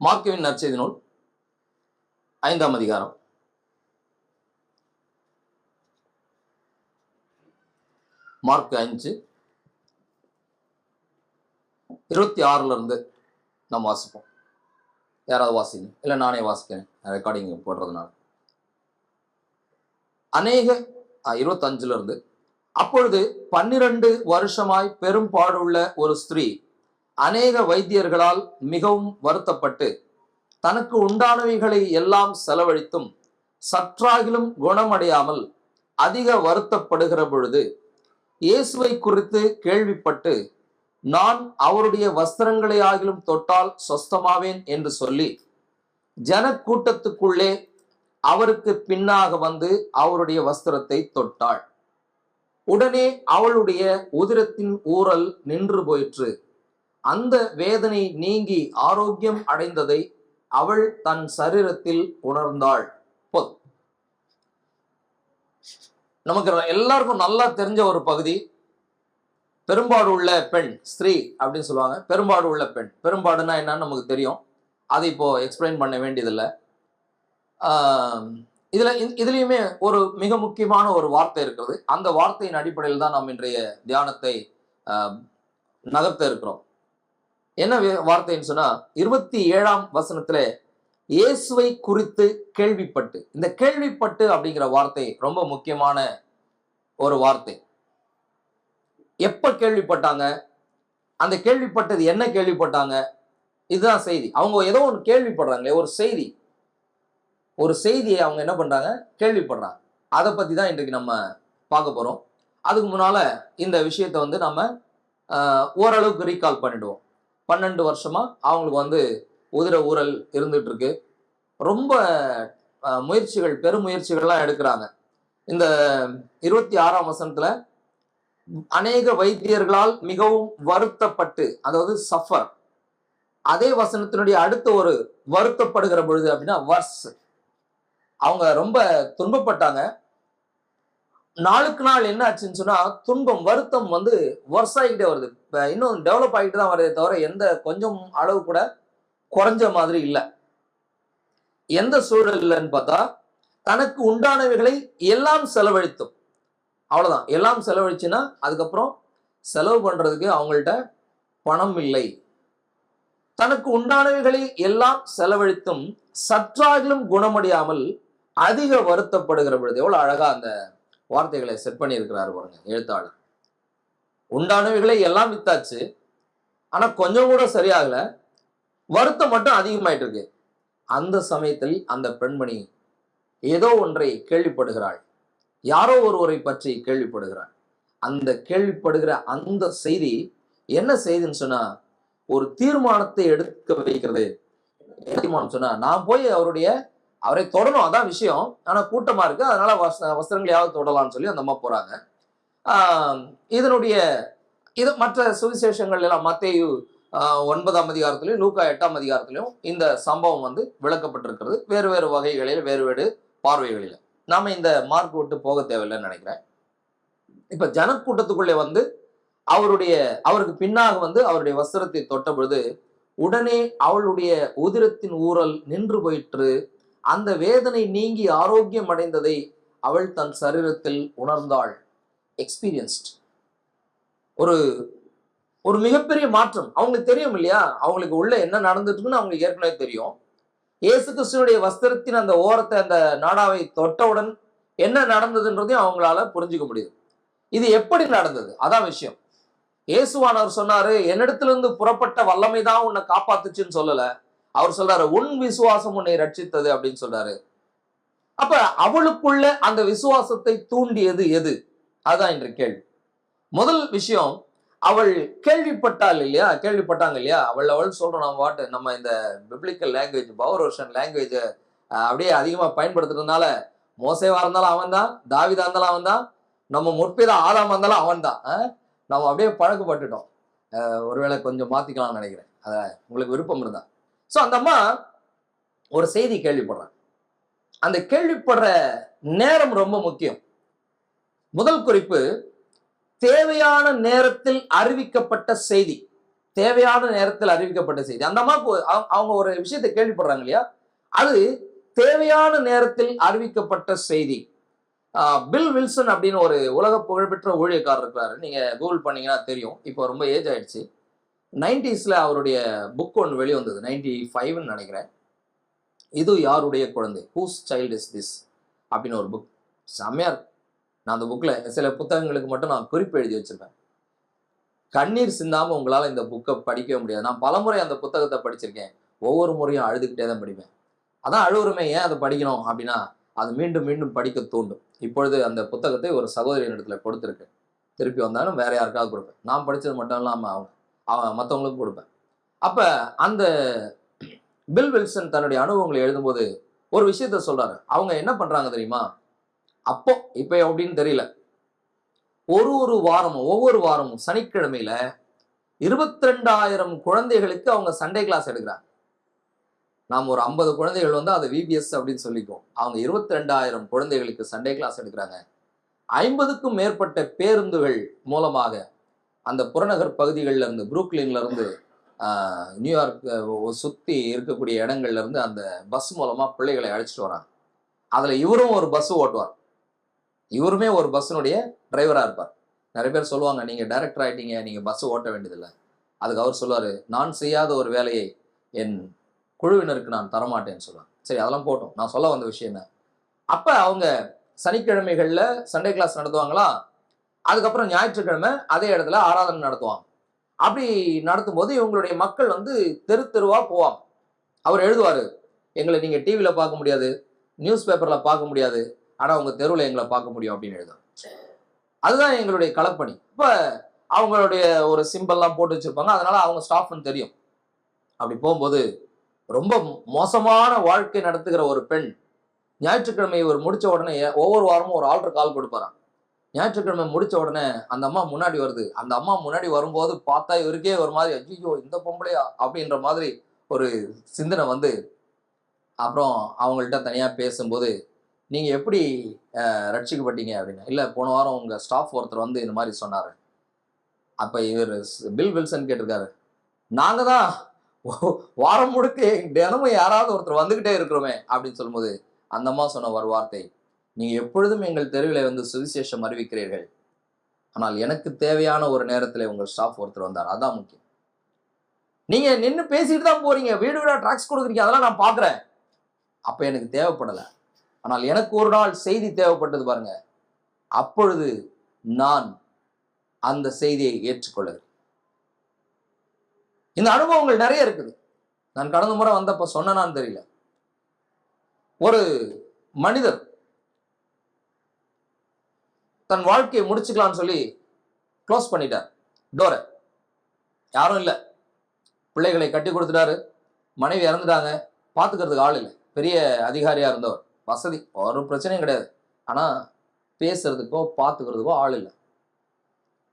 மார்க்குவின் நற்செய்தி நூல் 5ஆம் அதிகாரம். மார்க் 5:26 நம்ம வாசிப்போம். யாராவது வாசிங்க, இல்லை நானே வாசிக்கிறேன், ரெக்கார்டிங் போடுறதுனால. 25 அப்பொழுது 12 வருஷமாய் பெரும்பாடுள்ள ஒரு ஸ்திரீ அநேக வைத்தியர்களால் மிகவும் வருத்தப்பட்டு தனக்கு உண்டானவைகளை எல்லாம் செலவழித்தும் சற்றாகிலும் குணமடையாமல் அதிக வருத்தப்படுகிற பொழுது இயேசுவை குறித்து கேள்விப்பட்டு, நான் அவருடைய வஸ்திரங்களை ஆகிலும் தொட்டால் சொஸ்தமாவேன் என்று சொல்லி ஜனக்கூட்டத்துக்குள்ளே அவருக்கு பின்னாக வந்து அவருடைய வஸ்திரத்தை தொட்டாள். உடனே அவளுடைய உதிரத்தின் ஊறல் நின்று போயிற்று. அந்த வேதனை நீங்கி ஆரோக்கியம் அடைந்ததை அவள் தன் சரீரத்தில் உணர்ந்தாள். நமக்கு எல்லாருக்கும் நல்லா தெரிஞ்ச ஒரு பகுதி, பெரும்பாடு உள்ள பெண், ஸ்திரீ அப்படின்னு சொல்லுவாங்க. பெரும்பாடு உள்ள பெண், பெரும்பாடுனா என்னன்னு நமக்கு தெரியும், அதை இப்போ எக்ஸ்பிளைன் பண்ண வேண்டியதில்லை. இதுலயுமே ஒரு மிக முக்கியமான ஒரு வார்த்தை இருக்கிறது. அந்த வார்த்தையின் அடிப்படையில் தான் நாம் இன்றைய தியானத்தை நகர்த்த இருக்கிறோம். என்ன வார்த்தைன்னு சொன்னா, 27ஆம் வசனத்துல இயேசுவை குறித்து கேள்விப்பட்டு, இந்த கேள்விப்பட்டு அப்படிங்கிற வார்த்தை ரொம்ப முக்கியமான ஒரு வார்த்தை. எப்ப கேள்விப்பட்டாங்க, அந்த கேள்விப்பட்டது என்ன கேள்விப்பட்டாங்க, இதுதான் செய்தி. அவங்க ஏதோ ஒன்று கேள்விப்படுறாங்களே, ஒரு செய்தியை அவங்க என்ன பண்றாங்க, கேள்விப்படுறாங்க. அதை பத்தி தான் இன்றைக்கு நம்ம பார்க்க போறோம். அதுக்கு முன்னால இந்த விஷயத்தை நம்ம ஓரளவுக்கு ரீகால் பண்ணிடுவோம். 12 வருஷமா அவங்களுக்கு உதிர ஊரல் இருந்துட்டு இருக்கு. ரொம்ப பெருமுயற்சிகள்லாம் எடுக்கிறாங்க. இந்த 26ஆம் வசனத்துல அநேக வைத்தியர்களால் மிகவும் வருத்தப்பட்டு, அதாவது சஃபர். அதே வசனத்தினுடைய அடுத்த ஒரு வருத்தப்படுகிற பொழுது அப்படின்னா வர்ஸ், அவங்க ரொம்ப துன்பப்பட்டாங்க. நாளுக்கு நாள் என்ன ஆச்சுன்னு சொன்னா, துன்பம், வருத்தம் வருஷாகிட்டே வருது. இன்னும் டெவலப் ஆகிட்டு தான் வருதே தவிர எந்த கொஞ்சம் அளவு கூட குறைஞ்ச மாதிரி இல்லை. எந்த சூழல்லன்னு பார்த்தா, தனக்கு உண்டானவைகளை எல்லாம் செலவழித்தும், அவ்வளவுதான், எல்லாம் செலவழிச்சுன்னா அதுக்கப்புறம் செலவு பண்றதுக்கு அவங்கள்ட்ட பணம் இல்லை. தனக்கு உண்டானவைகளை எல்லாம் செலவழித்தும் சற்றாகிலும் குணமடையாமல் அதிக வருத்தப்படுகிற பொழுது, எவ்வளவு அழகா அந்த வார்த்தைகளை செட் பண்ணி இருக்கிறாரு பாருங்க எழுத்தாளர். உண்டானவைகளை எல்லாம் வித்தாச்சு, ஆனா கொஞ்சம் கூட சரியாகல, வருத்தம் மட்டும் அதிகமாயிட்டு இருக்கு. அந்த சமயத்தில் அந்த பெண்மணி ஏதோ ஒன்றை கேள்விப்படுகிறாள், யாரோ ஒருவரை பற்றி கேள்விப்படுகிறாள். அந்த கேள்விப்படுகிற அந்த செய்தி என்ன செய்தின்னு சொன்னா, ஒரு தீர்மானத்தை எடுக்க வைக்கிறது. தீர்மானம் சொன்னா, நான் போய் அவரை தொடணும், அதான் விஷயம். ஆனா கூட்டமா இருக்கு, அதனால வஸ்திரங்களையாவது தொடலாம்னு சொல்லி அந்த அம்மா போறாங்க. இது மற்ற சுவிசேஷங்கள் எல்லாம் மத்தேயு 9ஆம் அதிகாரத்திலையும் லூக்கா 8ஆம் அதிகாரத்திலையும் இந்த சம்பவம் விளக்கப்பட்டிருக்கிறது. வேறு வேறு வகைகளில், வேறு பார்வைகளில். நாம இந்த மார்க் விட்டு போக தேவையில்லைன்னு நினைக்கிறேன். இப்ப ஜனக்கூட்டத்துக்குள்ளே அவருக்கு பின்னாக அவருடைய வஸ்திரத்தை தொட்ட பொழுது உடனே அவளுடைய உதிரத்தின் ஊறல் நின்று போயிற்று. அந்த வேதனை நீங்கி ஆரோக்கியம் அடைந்ததை அவள் தன் சரீரத்தில் உணர்ந்தாள். எக்ஸ்பீரியன்ஸ்ட். ஒரு மிகப்பெரிய மாற்றம் அவங்களுக்கு தெரியும் இல்லையா, அவங்களுக்கு உள்ள என்ன நடந்துட்டுன்னு அவங்களுக்கு ஏற்கனவே தெரியும். இயேசு கிறிஸ்துவனுடைய வஸ்திரத்தின் அந்த ஓரத்தை, அந்த நாடாவை தொட்டவுடன் என்ன நடந்ததுன்றதையும் அவங்களால புரிஞ்சுக்க முடியுது. இது எப்படி நடந்தது, அதான் விஷயம். இயேசுவானவர் சொன்னாரு, என்னிடத்திலிருந்து புறப்பட்ட வல்லமை தான் உன்னை காப்பாத்துச்சுன்னு சொல்லல. அவர் சொல்றாரு, உன் விசுவாசம் உன்னை ரட்சித்தது அப்படின்னு சொல்றாரு. அப்ப அவளுக்குள்ள அந்த விசுவாசத்தை தூண்டியது எது, அதான் இன்று கேள்வி. முதல் விஷயம், அவள் கேள்விப்பட்டாங்க இல்லையா, அவள் சொல்றோம். நம்ம இந்த biblical language, power version language அப்படியே அதிகமா பயன்படுத்துறதுனால, மோசேவா இருந்தாலும் அவன் தான், தாவீதா இருந்தாலும் அவன் தான், நம்ம முற்பிதா ஆதாமா இருந்தாலும் அவன் தான். நம்ம அப்படியே பழக்கப்பட்டுட்டோம். ஒருவேளை கொஞ்சம் மாத்திக்கலாம்னு நினைக்கிறேன், அத உங்களுக்கு விருப்பம் இருந்தா. சோ அந்த அம்மா ஒரு செய்தி கேள்விப்படுறாங்க. அந்த கேள்விப்படுற நேரம் ரொம்ப முக்கியம். முதல் குறிப்பு, தேவையான நேரத்தில் அறிவிக்கப்பட்ட செய்தி. தேவையான நேரத்தில் அறிவிக்கப்பட்ட செய்தி. அந்த அம்மாவுக்கு அவங்க ஒரு விஷயத்தை கேள்விப்படுறாங்க இல்லையா, அது தேவையான நேரத்தில் அறிவிக்கப்பட்ட செய்தி. பில் வில்சன் அப்படின்னு ஒரு உலக புகழ்பெற்ற ஊழியக்காரர் இருக்கிறாரு. நீங்க கூகுள் பண்ணீங்கன்னா தெரியும். இப்போ ரொம்ப ஏஜ் ஆயிடுச்சு. 90ஸ்ல அவருடைய புக் ஒன்று வெளிவந்தது, 95ன்னு நினைக்கிறேன். இது யாருடைய குழந்தை, ஹூஸ் சைல்டு இஸ் திஸ் அப்படின்னு ஒரு புக். செம்மையா இருக்கு. நான் அந்த புக்ல சில புத்தகங்களுக்கு மட்டும் நான் குறிப்பு எழுதி வச்சிருப்பேன். கண்ணீர் சிந்தாம உங்களால இந்த புக்கை படிக்கவே முடியாது. நான் பலமுறை அந்த புத்தகத்தை படிச்சிருக்கேன். ஒவ்வொரு முறையும் அழுதுகிட்டே தான் படிப்பேன். அதான் அழுவுறமே, ஏன் அதை படிக்கணும் அப்படின்னா, அது மீண்டும் மீண்டும் படிக்க தூண்டும். இப்பொழுது அந்த புத்தகத்தை ஒரு சகோதரியின் இடத்துல கொடுத்துருக்கு. திருப்பி வந்தாலும் வேற யாருக்காவது கொடுப்பேன். நான் படித்தது மட்டும் இல்லாமல் அவன் மற்றவங்களுக்கும் கொடுப்பேன். அப்ப அந்த பில் வில்சன் தன்னுடைய அனுபவங்களை எழுதும்போது ஒரு விஷயத்த சொல்றாரு. அவங்க என்ன பண்றாங்க தெரியுமா, அப்போ இப்ப அப்படின்னு தெரியல, ஒவ்வொரு வாரமும் சனிக்கிழமையில 22,000 குழந்தைகளுக்கு அவங்க சண்டே கிளாஸ் எடுக்கிறாங்க. நாம் ஒரு 50 குழந்தைகள் வந்து அதை விபிஎஸ் அப்படின்னு சொல்லிக்குவோம். அவங்க 22,000 குழந்தைகளுக்கு சண்டே கிளாஸ் எடுக்கிறாங்க. 50க்கும் மேற்பட்ட பேருந்துகள் மூலமாக அந்த புறநகர் பகுதிகளில் இருந்து, புரூக்லின்ல இருந்து, நியூயார்க் சுற்றி இருக்கக்கூடிய இடங்கள்ல இருந்து அந்த பஸ் மூலமா பிள்ளைகளை அழைச்சிட்டு வராங்க. அதுல இவரும் ஒரு பஸ் ஓட்டுவார். இவருமே ஒரு பஸ்ஸினுடைய டிரைவரா இருப்பார். நிறைய பேர் சொல்லுவாங்க, நீங்க டைரக்டர் ஆயிட்டீங்க, நீங்க பஸ் ஓட்ட வேண்டியதில்லை. அதுக்கு அவர் சொல்லுவாரு, நான் செய்யாத ஒரு வேலையை என் குழுவினருக்கு நான் தரமாட்டேன்னு சொல்லுவாங்க. சரி, அதெல்லாம் போட்டோம். நான் சொல்ல வந்த விஷயம் என்ன, அப்ப அவங்க சனிக்கிழமைகள்ல சண்டே கிளாஸ் நடத்துவாங்களா, அதுக்கப்புறம் ஞாயிற்றுக்கிழமை அதே இடத்துல ஆராதனை நடத்துவாங்க. அப்படி நடத்தும் போது இவங்களுடைய மக்கள் வந்து தெரு தெருவா போவாங்க. அவர் எழுதுவாரு, எங்களை நீங்க டிவியில பார்க்க முடியாது, நியூஸ் பேப்பர்ல பார்க்க முடியாது, ஆனா உங்க தெருவில் எங்களை பார்க்க முடியும் அப்படின்னு எழுதுவாங்க. அதுதான் எங்களுடைய களப்பணி. இப்ப அவங்களுடைய ஒரு சிம்பல்லாம் போட்டு வச்சிருப்பாங்க, அதனால அவங்க ஸ்டாஃப்னு தெரியும். அப்படி போகும்போது ரொம்ப மோசமான வாழ்க்கை நடத்துகிற ஒரு பெண் ஞாயிற்றுக்கிழமை இவர் முடிச்ச உடனே ஒவ்வொரு வாரமும் ஒரு ஆல்டர் கால் கொடுப்பாராம். ஞாயிற்றுக்கிழமை முடிச்ச உடனே அந்த அம்மா முன்னாடி வருது. அந்த அம்மா முன்னாடி வரும்போது பார்த்தா இவருக்கே ஒரு மாதிரி, ஐயோ இந்த பொம்பளையா அப்படின்ற மாதிரி ஒரு சிந்தனை வந்து, அப்புறம் அவங்கள்ட்ட தனியா பேசும்போது, நீங்க எப்படி ரட்சிக்கப்பட்டீங்க அப்படின்னு. இல்ல, போன வாரம் உங்க ஸ்டாஃப் ஒருத்தர் வந்து இந்த மாதிரி சொன்னாரு. அப்ப இவர் பில் வில்சன் கேட்டிருக்காரு, நாங்க தான் வாரம் முழுக்க தினமும் யாராவது ஒருத்தர் வந்துகிட்டே இருக்கிறோமே அப்படின்னு சொல்லும்போது அந்த அம்மா சொன்ன ஒரு வார்த்தை, நீங்க எப்பொழுதும் எங்கள் தெருவில் வந்து சுவிசேஷம் அறிவிக்கிறீர்கள், ஆனால் எனக்கு தேவையான ஒரு நேரத்தில் உங்கள் ஸ்டாஃப் ஒருத்தர் வந்தார், அதான் முக்கியம். நீங்க நின்று பேசிட்டு தான் போறீங்க, வீடு வீடா ட்ராக்ஸ் கொடுக்குறீங்க, அதெல்லாம் நான் பாக்குறேன். அப்ப எனக்கு தேவைப்படல, ஆனால் எனக்கு ஒரு நாள் செய்தி தேவைப்பட்டது பாருங்க, அப்பொழுது நான் அந்த செய்தியை ஏற்றுக்கொள்ளுகிறேன். இந்த அனுபவங்கள் நிறைய இருக்குது. நான் கடந்த முறை வந்தப்ப சொன்னான்னு தெரியல, ஒரு மனிதர் தன் வாழ்க்கையை முடிச்சுக்கலாம்னு சொல்லி க்ளோஸ் பண்ணிட்டார் டோரை. யாரும் இல்லை, பிள்ளைகளை கட்டி கொடுத்துட்டாரு, மனைவி இறந்துட்டாங்க, பார்த்துக்கிறதுக்கு ஆள் இல்லை. பெரிய அதிகாரியா இருந்தவர், வசதி, ஒரு பிரச்சனையும் கிடையாது, ஆனா பேசுறதுக்கோ பார்த்துக்கிறதுக்கோ ஆள் இல்லை.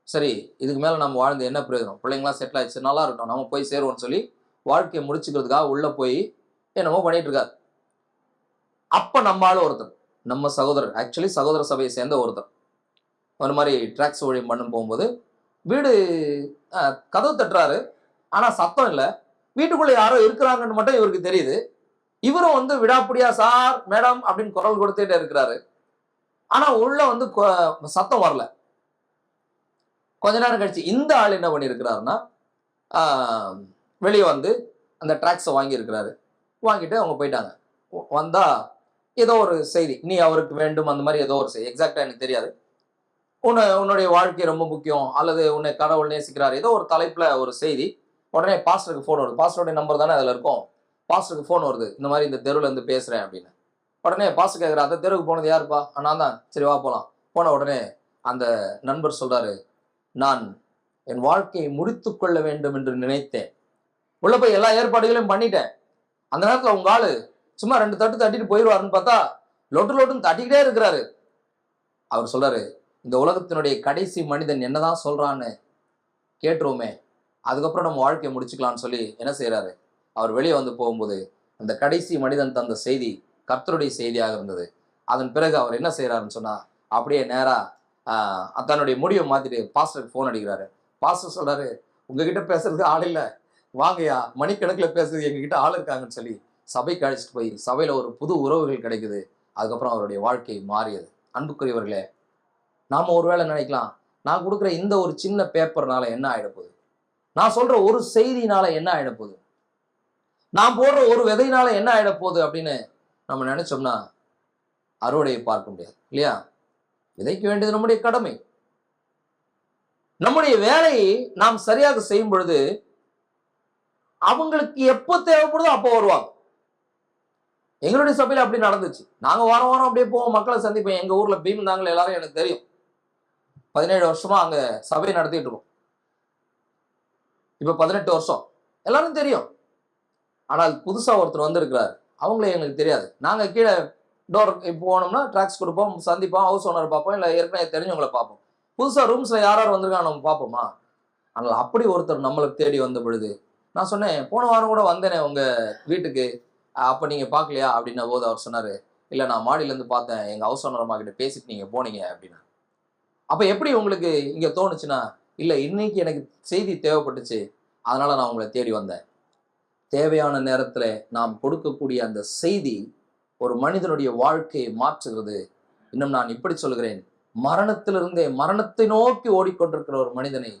சரி, இதுக்கு மேல நம்ம வாழ்ந்து என்ன பிரயோஜனம், பிள்ளைங்களாம் செட்டில் ஆயிடுச்சு, நல்லா இருக்கட்டும், நம்ம போய் சேருவோம்னு சொல்லி வாழ்க்கையை முடிச்சுக்கிறதுக்காக உள்ள போய் என்னமோ பண்ணிட்டு இருக்காரு. அப்ப நம்ம ஆளு ஒருத்தர், நம்ம சகோதரர், ஆக்சுவலி சகோதர சபையை சேர்ந்த ஒருத்தர், ஒரு மாதிரி ட்ராக்ஸ் ஊழியம் பண்ண போகும்போது வீடு கதவு தட்டுறாரு, ஆனா சத்தம் இல்லை, வீட்டுக்குள்ள யாரோ இருக்கிறாங்கன்னு மட்டும் இவருக்கு தெரியுது. இவரும் வந்து விடாப்பிடியா சார் மேடம் அப்படின்னு குரல் கொடுத்துட்டே இருக்கிறாரு, ஆனா உள்ள வந்து சத்தம் வரல. கொஞ்ச நேரம் கழிச்சு இந்த ஆள் என்ன பண்ணியிருக்கிறாருன்னா, வெளியே வந்து அந்த ட்ராக்ஸை வாங்கி இருக்கிறாரு. வாங்கிட்டு அவங்க போயிட்டாங்க. வந்தா ஏதோ ஒரு செய்தி, நீ அவருக்கு வேண்டும், அந்த மாதிரி ஏதோ ஒரு செய்தி, எக்ஸாக்டா எனக்கு தெரியாது. உன்னுடைய வாழ்க்கை ரொம்ப முக்கியம், அல்லது உன்னை கடவுள் நேசிக்கிறார், ஏதோ ஒரு தலைப்புல ஒரு செய்தி. உடனே பாஸ்டருக்கு ஃபோன் வருது, பாஸ்டருடைய நம்பர் தானே அதில் இருக்கும். பாஸ்டருக்கு ஃபோன் வருது, இந்த மாதிரி இந்த தெருவில் இருந்து பேசுறேன் அப்படின்னு. உடனே பாஸ்டர் கேட்குறா, அந்த தெருவுக்கு போனது யாருப்பா? நான் தான். சரி வா போகலாம். போன உடனே அந்த நண்பர் சொல்றாரு, நான் என் வாழ்க்கையை முடித்து கொள்ள வேண்டும் என்று நினைத்தேன், உள்ள போய் எல்லா ஏற்பாடுகளையும் பண்ணிட்டேன். அந்த நேரத்தில் உங்க ஆளு சும்மா 2 தட்டு தட்டிட்டு போயிடுவாருன்னு பார்த்தா லொட்டு லொட்டுன்னு தட்டிக்கிட்டே இருக்கிறாரு. அவர் சொல்றாரு, இந்த உலகத்தினுடைய கடைசி மனிதன் என்னதான் சொல்றான்னு கேட்டுருவோமே, அதுக்கப்புறம் நம்ம வாழ்க்கையை முடிச்சுக்கலாம்னு சொல்லி என்ன செய்யறாரு, அவர் வெளியே வந்து போகும்போது அந்த கடைசி மனிதன் தந்த செய்தி கர்த்தருடைய செய்தியாக இருந்தது. அதன் பிறகு அவர் என்ன செய்யறாருன்னு சொன்னா, அப்படியே நேரா தன்னுடைய முடிவை மாத்திட்டு பாஸ்டருக்கு ஃபோன் அடிக்கிறாரு. பாஸ்டர் சொல்றாரு, உங்ககிட்ட பேசுறதுக்கு ஆள் இல்லை, வாங்கயா மணிக்கணக்கில் பேசுறதுக்கு எங்ககிட்ட ஆள் இருக்காங்கன்னு சொல்லி சபைக்கு அழைச்சிட்டு போய் சபையில ஒரு புது உறவுகள் கிடைக்குது. அதுக்கப்புறம் அவருடைய வாழ்க்கை மாறியது. அன்புக்குரியவர்களே, நாம ஒருவேளை நினைக்கலாம், நான் கொடுக்குற இந்த ஒரு சின்ன பேப்பர்னால என்ன ஆயிடப்போகுது, நான் சொல்ற ஒரு செய்தினால என்ன ஆயிடப்போகுது, நான் போடுற ஒரு விதையினால என்ன ஆயிடப்போகுது அப்படின்னு நம்ம நினைச்சோம்னா அறுவடையை பார்க்க முடியாது இல்லையா? விதைக்க வேண்டியது நம்முடைய கடமை. நம்முடைய வேலையை நாம் சரியாக செய்யும் பொழுது அவங்களுக்கு எப்போ தேவைப்படுதோ அப்போ வருவாங்க. எங்களுடைய சபையில அப்படி நடந்துச்சு. நாங்க வாரம் வாரம் அப்படியே போவோம், மக்களை சந்திப்போம். எங்க ஊர்ல பீம் தாங்கள் எல்லாரும் எனக்கு தெரியும். 17 வருஷமா அங்க சபையை நடத்திட்டு இருக்கோம். இப்ப 18 வருஷம் எல்லாரும் தெரியும். ஆனால் புதுசா ஒருத்தர் வந்திருக்கிறார், அவங்களே எங்களுக்கு தெரியாது. நாங்க கீழே டோர் போனோம்னா ட்ராக்ஸ் கொடுப்போம், சந்திப்போம், ஹவுஸ் ஓனர் பார்ப்போம், இல்லை ஏற்கனவே தெரிஞ்சவங்களை பார்ப்போம். புதுசா ரூம்ஸ்ல யார் வந்திருக்காங்க நம்ம பார்ப்போமா? ஆனால் அப்படி ஒருத்தர் நம்மளுக்கு தேடி வந்த பொழுது நான் சொன்னேன், போன வாரம் கூட வந்தேனே உங்க வீட்டுக்கு, அப்ப நீங்க பார்க்கலையா அப்படின்ன போது அவர் சொன்னாரு, இல்லை நான் மாடியிலேருந்து பார்த்தேன், எங்க ஹவுஸ் ஓனர் அம்மா கிட்ட பேசிட்டு நீங்க போனீங்க அப்படின்னா. அப்ப எப்படி உங்களுக்கு இங்க தோணுச்சுன்னா, இல்லை இன்னைக்கு எனக்கு செய்தி தேவைப்பட்டுச்சு, அதனால நான் உங்களை தேடி வந்தேன். தேவையான நேரத்துல நாம் கொடுக்கக்கூடிய அந்த செய்தி ஒரு மனிதனுடைய வாழ்க்கையை மாற்றுகிறது. இன்னும் நான் இப்படி சொல்கிறேன், மரணத்திலிருந்தே மரணத்தை நோக்கி ஓடிக்கொண்டிருக்கிற ஒரு மனிதனை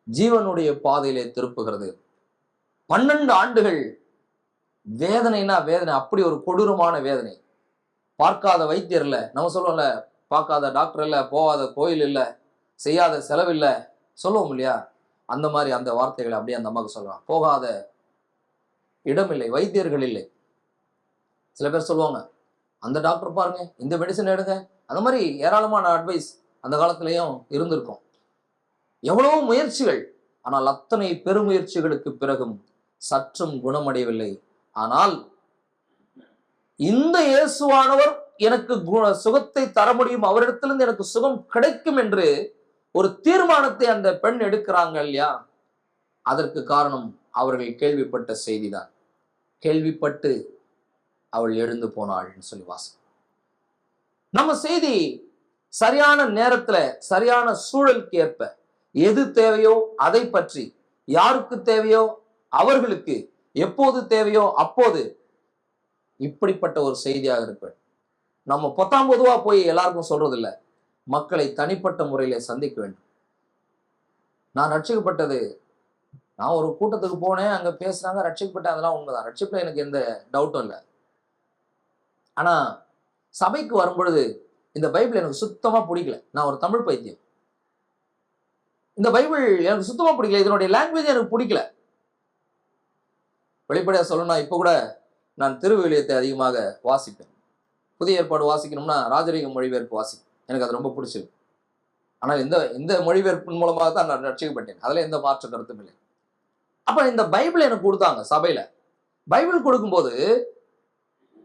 ஜீவனுடைய பாதையிலே திருப்புகிறது. 12 ஆண்டுகள் வேதனைனா வேதனை, அப்படி ஒரு கொடூரமான வேதனை. பார்க்காத வைத்தியர் இல்ல, நம்ம சொல்லுவோம்ல, பார்க்காத டாக்டர் இல்ல, போகாத கோயில் இல்ல, செய்யாத செலவு இல்ல, சொல்லுவோம் இல்லையா? அந்த மாதிரி அந்த வார்த்தைகளை அப்படியே அந்த அம்மாவுக்கு சொல்லலாம். போகாத இடம் இல்லை, வைத்தியர்கள் இல்லை. சில பேர் சொல்லுவாங்க, அந்த டாக்டர் பாருங்க, இந்த மெடிசன் எடுங்க, அந்த மாதிரி ஏராளமான அட்வைஸ் அந்த காலத்திலையும் இருந்திருக்கும். எவ்வளவோ முயற்சிகள், ஆனால் அத்தனை பெருமுயற்சிகளுக்கு பிறகும் சற்றும் குணமடையவில்லை. ஆனால் இந்த இயேசுவானவர் எனக்கு சுகத்தை தர முடியும், அவரிடத்திலிருந்து எனக்கு சுகம் கிடைக்கும் என்று ஒரு தீர்மானத்தை அந்த பெண் எடுக்கிறாங்க இல்லையா? அதற்கு காரணம் அவர்கள் கேள்விப்பட்ட செய்திதான். கேள்விப்பட்டு அவள் எழுந்து போனாள்னு சொல்லி வாசம். நம்ம செய்தி சரியான நேரத்துல சரியான சூழலுக்கு ஏற்ப எது தேவையோ அதை பற்றி, யாருக்கு தேவையோ அவர்களுக்கு, எப்போது தேவையோ அப்போது, இப்படிப்பட்ட ஒரு செய்தியாக இருப்பேன். நம்ம பொத்தாம் பொதுவா போய் எல்லாருக்கும் சொல்றது இல்லை, மக்களை தனிப்பட்ட முறையில சந்திக்க வேண்டும். நான் ரட்சிக்கப்பட்டது, நான் ஒரு கூட்டத்துக்கு போனேன், அங்க பேசுறாங்க, ரட்சிக்கப்பட்டேன், அதெல்லாம் உண்மைதான். ரட்சிப்புல எனக்கு எந்த டவுட்டும் இல்லை. ஆனா சபைக்கு வரும்பொழுது இந்த பைபிள் எனக்கு சுத்தமா பிடிக்கல. நான் ஒரு தமிழ் பைத்தியம். இந்த பைபிள் எனக்கு சுத்தமா பிடிக்கல, இதனுடைய லாங்குவேஜ் எனக்கு பிடிக்கல. வெளிப்படையா சொல்லணும்னா, இப்ப கூட நான் திருவிவிலியத்தை அதிகமாக வாசிப்பேன். புதிய ஏற்பாடு வாசிக்கணும்னா ராஜரீக மொழிபெயர்ப்பு வாசிப்பேன், எனக்கு அது ரொம்ப பிடிச்சது. ஆனால் இந்த மொழிபெயர்ப்பின் மூலமாக தான் நான் ரட்சிக்கப்பட்டேன், அதுல எந்த மாற்று கருத்தும் இல்லை. அப்ப இந்த பைபிள் எனக்கு கொடுத்தாங்க சபையில. பைபிள் கொடுக்கும்போது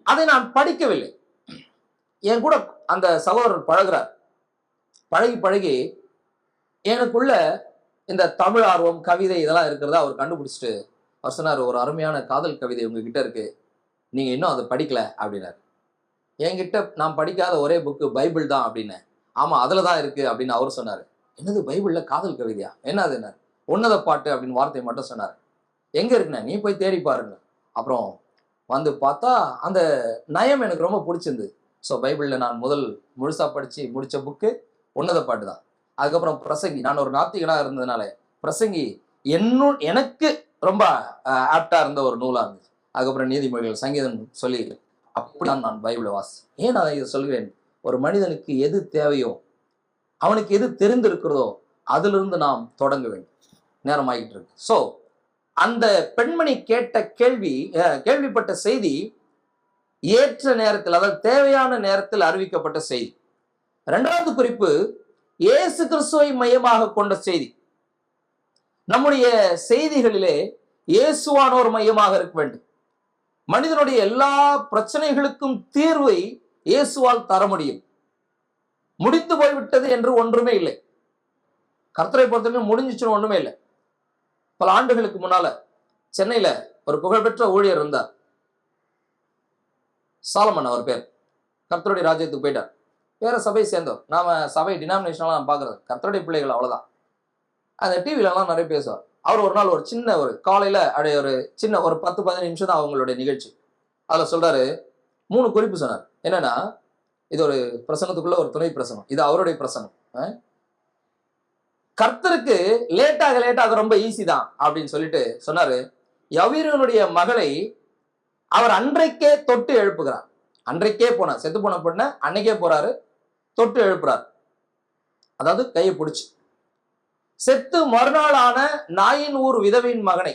அதை நான் படிக்கவில்லை. என் கூட அந்த சகோதரர் பழகுறார். பழகி பழகி எனக்குள்ள இந்த தமிழ் ஆர்வம், கவிதை இதெல்லாம் இருக்கிறதா அவர் கண்டுபிடிச்சிட்டு அவர் சொன்னார், ஒரு அருமையான காதல் கவிதை உங்ககிட்ட இருக்கு, நீங்க இன்னும் அதை படிக்கல அப்படின்னாரு. என்கிட்ட நான் படிக்காத ஒரே புக்கு பைபிள் தான் அப்படின்னு. ஆமா அதுல தான் இருக்கு அப்படின்னு அவர் சொன்னாரு. என்னது பைபிள்ல காதல் கவிதையா, என்னது என்ன உன்னத பாட்டு அப்படின்னு வார்த்தை மட்டும் சொன்னார். எங்க இருக்குண்ணே, நீ போய் தேடி பாருங்க. அப்புறம் வந்து பார்த்தா அந்த நயம் எனக்கு ரொம்ப பிடிச்சிருந்து. ஸோ பைபிளில் நான் முதல் முழுசா படிச்சு முடிச்ச புக்கு உன்னத பாட்டு தான். அதுக்கப்புறம் பிரசங்கி, நான் ஒரு நாத்திகனாக இருந்ததுனால பிரசங்கி எனக்கு ரொம்ப ஆப்டா இருந்த ஒரு நூலா இருந்துச்சு. அதுக்கப்புறம் நீதிமொழிகள், சங்கீதம் சொல்லி அப்படிதான் நான் பைபிளை வாசிச்சேன். ஏன் நான் இதை சொல்கிறேன், ஒரு மனிதனுக்கு எது தேவையோ, அவனுக்கு எது தெரிந்திருக்கிறதோ அதிலிருந்து நாம் தொடங்க வேண்டும். நேரம் ஆகிட்டு இருக்கு. ஸோ அந்த பெண்மணி கேட்ட கேள்விப்பட்ட செய்தி ஏற்ற நேரத்தில், அதாவது தேவையான நேரத்தில் அறிவிக்கப்பட்ட செய்தி. இரண்டாவது குறிப்பு, இயேசு கிறிஸ்துவை மையமாக கொண்ட செய்தி. நம்முடைய செய்திகளிலே இயேசுவானோர் மையமாக இருக்க வேண்டும். மனிதனுடைய எல்லா பிரச்சனைகளுக்கும் தீர்வை இயேசுவால் தர முடியும். முடித்து போய்விட்டது என்று ஒன்றுமே இல்லை. கர்த்தரை பொறுத்தவரைக்கும் முடிஞ்சிச்சுன்னு ஒண்ணுமே இல்லை. பல ஆண்டுகளுக்கு முன்னால சென்னையில ஒரு புகழ்பெற்ற ஊழியர் இருந்தார், சாலமன் அவர் பேர். கர்த்தருடைய ராஜ்யத்துக்கு போயிட்டார், வேற சபையை சேர்ந்தவர். நாம சபை டினாமினேஷன்லாம் பார்க்கறது கர்த்தருடைய பிள்ளைகள் அவ்வளவுதான். அந்த டிவிலலாம் நிறைய பேசுவார். அவர் ஒரு நாள் ஒரு சின்ன ஒரு காலையில அப்படியே ஒரு சின்ன ஒரு 10-15 நிமிஷம் தான் அவங்களுடைய நிகழ்ச்சி. அதுல சொல்றாரு 3 குறிப்பு சொன்னார். என்னன்னா, இது ஒரு பிரசங்கத்துக்குள்ள ஒரு துணை பிரசங்கம், இது அவருடைய பிரசங்கம். கர்த்தருக்கு லேட்டாக ரொம்ப ஈஸி தான் அப்படின்னு சொல்லிட்டு சொன்னாரு. யவீரனுடைய மகளை அவர் அன்றைக்கே தொட்டு எழுப்புகிறார். அன்றைக்கே போனார், செத்து போன பொண்ண அன்னைக்கே போறாரு, தொட்டு எழுப்புறார். அதாவது கையை பிடிச்சு. செத்து மறுநாள் ஆன நாயின் ஊர் விதவியின் மகனை,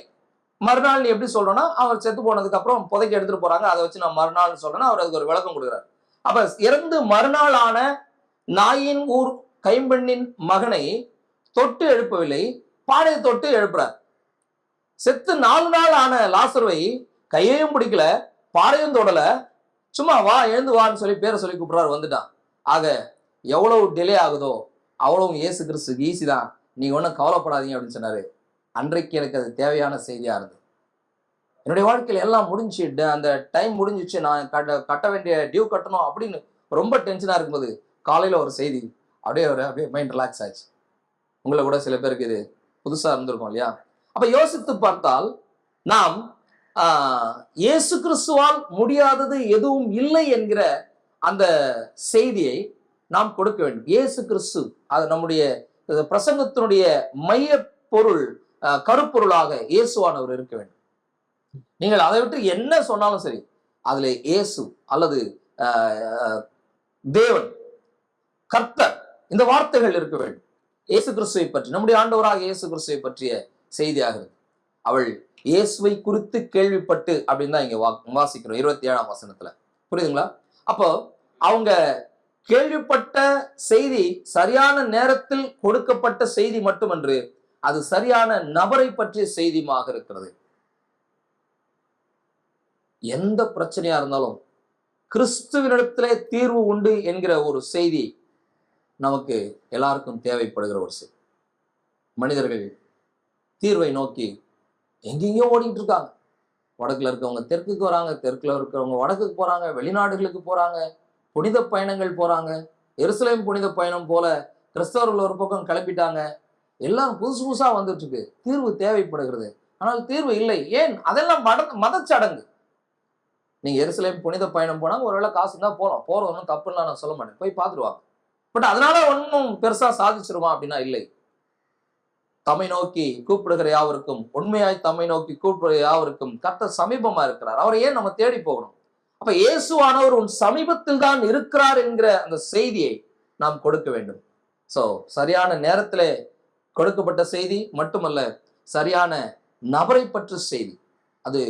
மறுநாள் நீ எப்படி சொல்றோம்னா, அவர் செத்து போனதுக்கு அப்புறம் புதைக்க எடுத்துட்டு போறாங்க, அதை வச்சு நான் மறுநாள் சொல்றேன்னா அவர் அதுக்கு ஒரு விளக்கம் கொடுக்குறாரு. அப்ப இறந்து மறுநாள் ஆன நாயின் ஊர் கைம்பெண்ணின் மகனை தொட்டு எழுப்பவில்லை, பாடையை தொட்டு எழுப்புறார். செத்து 4 நாள் ஆன லாசருவை கையையும் பிடிக்கல, பாடையும் தொடல, சும்மா வா எழுந்து வான்னு சொல்லி பேரை சொல்லி கூப்பிடுறாரு, வந்துட்டான். ஆக எவ்வளவு டிலே ஆகுதோ அவ்வளவு இயேசு கிறிஸ்துக்கு ஈஸி தான், நீங்க ஒன்றும் கவலைப்படாதீங்க அப்படின்னு சொன்னாரு. அன்றைக்கு எனக்கு அது தேவையான செய்தியா இருந்தது. என்னுடைய வாழ்க்கையில எல்லாம் முடிஞ்சு, அந்த டைம் முடிஞ்சிச்சு, நான் கட்ட வேண்டிய டியூ கட்டணும் அப்படின்னு ரொம்ப டென்ஷனா இருக்கும்போது காலையில ஒரு செய்தி, அப்படியே மைண்ட் ரிலாக்ஸ் ஆச்சு. உங்களை கூட சில பேருக்கு இது புதுசா இருந்திருக்கும் இல்லையா? அப்ப யோசித்து பார்த்தால் நாம் இயேசு கிறிஸ்துவால் முடியாதது எதுவும் இல்லை என்கிற அந்த செய்தியை நாம் கொடுக்க வேண்டும். இயேசு கிறிஸ்து அது நம்முடைய பிரசங்கத்தினுடைய மைய பொருள், கருப்பொருளாக இயேசுவானவர் இருக்க வேண்டும். நீங்கள் அதை விட்டு என்ன சொன்னாலும் சரி, அதுல இயேசு அல்லது தேவன், கர்த்தர், இந்த வார்த்தைகள் இருக்க வேண்டும். இயேசு கிறிஸ்துவை பற்றி, நம்முடைய ஆண்டவராக இயேசு கிறிஸ்துவை பற்றிய செய்தியாக அவள் இயேசுவை குறித்து கேள்விப்பட்டு அப்படின்னு தான் இங்க வாசிக்கிறோம் 27ஆம் வசனத்துல. புரியுதுங்களா? அப்போ அவங்க கேள்விப்பட்ட செய்தி சரியான நேரத்தில் கொடுக்கப்பட்ட செய்தி மட்டுமன்று, அது சரியான நபரை பற்றிய செய்தியாக இருக்கிறது. எந்த பிரச்சனையா இருந்தாலும் கிறிஸ்துவினிடத்திலே தீர்வு உண்டு என்கிற ஒரு செய்தி நமக்கு எல்லாருக்கும் தேவைப்படுகிற ஒரு செய்தி. மனிதர்கள் தீர்வை நோக்கி எங்கெங்கயோ ஓடிட்டு இருக்காங்க. வடக்குல இருக்கவங்க தெற்குக்கு வராங்க, தெற்குல இருக்கிறவங்க வடக்குக்கு போறாங்க, வெளிநாடுகளுக்கு போறாங்க, புனித பயணங்கள் போறாங்க. எருசலேம் புனித பயணம் போல கிறிஸ்தவர்கள் ஒரு பக்கம் கிளப்பிட்டாங்க. எல்லாம் புதுசு புதுசா வந்துட்டு இருக்கு. தீர்வு தேவைப்படுகிறது, ஆனால் தீர்வு இல்லை. ஏன்? அதெல்லாம் மதச்சடங்கு. நீங்க எருசலேம் புனித பயணம் போனா ஒருவேளை காசு தான் போறோம், ஒன்றும் தப்புலாம் நான் சொல்ல மாட்டேன், போய் பார்த்துருவாங்க. பட் அதனால ஒன்றும் பெருசா சாதிச்சிருவான் அப்படின்னா இல்லை. தம்மை நோக்கி கூப்பிடுகிற யாவருக்கும், உண்மையாய் தம்மை நோக்கி கூப்பிடுகிற யாவருக்கும் கர்த்தர் சமீபமா இருக்கிறார். அவரை ஏன் நம்ம தேடி போகணும்? அப்ப இயேசுவானவர் உன் சமீபத்தில் தான் இருக்கிறார் என்கிற அந்த செய்தியை நாம் கொடுக்க வேண்டும். சோ சரியான நேரத்திலே கொடுக்கப்பட்ட செய்தி மட்டுமல்ல, சரியான நபரை பற்றிய செய்தி. அது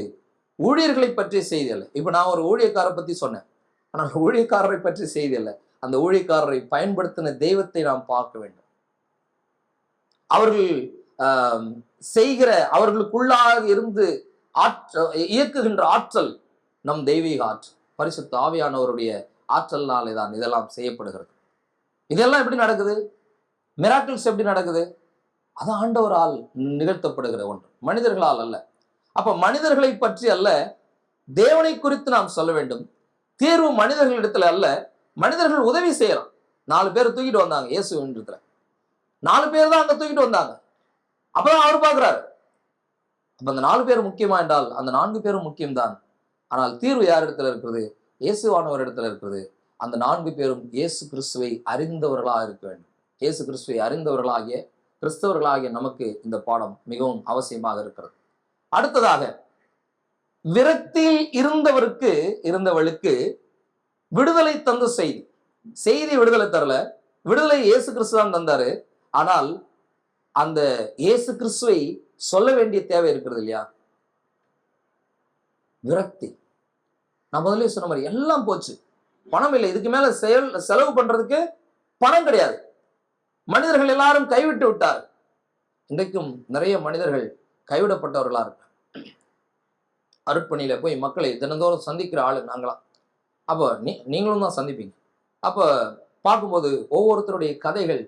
ஊழியர்களை பற்றிய செய்தி அல்ல. இப்ப நான் ஒரு ஊழியக்காரரை பத்தி சொன்னேன், ஆனால் ஊழியக்காரரை பற்றிய செய்தி அல்ல. அந்த ஊழியக்காரரை பயன்படுத்தின தெய்வத்தை நாம் பார்க்க வேண்டும். அவர்கள் செய்கிற, அவர்களுக்குள்ளாக இருந்து இயக்குகின்ற ஆற்றல் நம் தெய்வீக ஆற்றல், பரிசுத்த ஆவியானவருடைய ஆற்றல்னாலே தான் இதெல்லாம் செய்யப்படுகிறது. இதெல்லாம் எப்படி நடக்குது? மிராக்கிள்ஸ் எப்படி நடக்குது? அது ஆண்டவரால் நிகழ்த்தப்படுகிற ஒன்று, மனிதர்களால் அல்ல. அப்ப மனிதர்களை பற்றி அல்ல, தேவனை குறித்து நாம் சொல்ல வேண்டும். தீர்வு மனிதர்களிடத்துல அல்ல, மனிதர்கள் உதவி செய்யலாம். 4 பேர் தூக்கிட்டு வந்தாங்க இயேசு இடத்துல, 4 பேர் தான் அங்க தூக்கிட்டு வந்தாங்க. அப்பதான் அவர் பார்க்கிறாரு. அப்ப அந்த 4 பேர் முக்கியமா என்றால் அந்த 4 பேரும் முக்கியம்தான். ஆனால் தீர்வு யார் இடத்துல இருக்கிறது? இயேசுவானவர் இடத்துல இருக்கிறது. அந்த 4 பேரும் இயேசு கிறிஸ்துவை அறிந்தவர்களாக இருக்க வேண்டும். இயேசு கிறிஸ்துவை அறிந்தவர்களாகிய கிறிஸ்தவர்களாகிய நமக்கு இந்த பாடம் மிகவும் அவசியமாக இருக்கிறது. அடுத்ததாக, விரக்தியில் இருந்தவளுக்கு விடுதலை தந்த செய்தி விடுதலை தரல, விடுதலை இயேசு கிறிஸ்து தான் தந்தாரு. ஆனால் அந்த இயேசு கிறிஸ்துவை சொல்ல வேண்டிய தேவை இருக்கிறது இல்லையா? விரக்தி. நான் முதல்ல சொன்ன மாதிரி எல்லாம் போச்சு, பணம் இல்லை, இதுக்கு மேல செலவு பண்றதுக்கு பணம் கிடையாது. மனிதர்கள் எல்லாரும் கைவிட்டு விட்டார். இன்றைக்கும் நிறைய மனிதர்கள் கைவிடப்பட்டவர்களா இருக்காங்க. அருட்பணியில போய் மக்களை தினந்தோறும் சந்திக்கிற ஆளு நாங்களாம். அப்போ நீங்களும் தான் சந்திப்பீங்க. அப்ப பார்க்கும்போது ஒவ்வொருத்தருடைய கதைகள்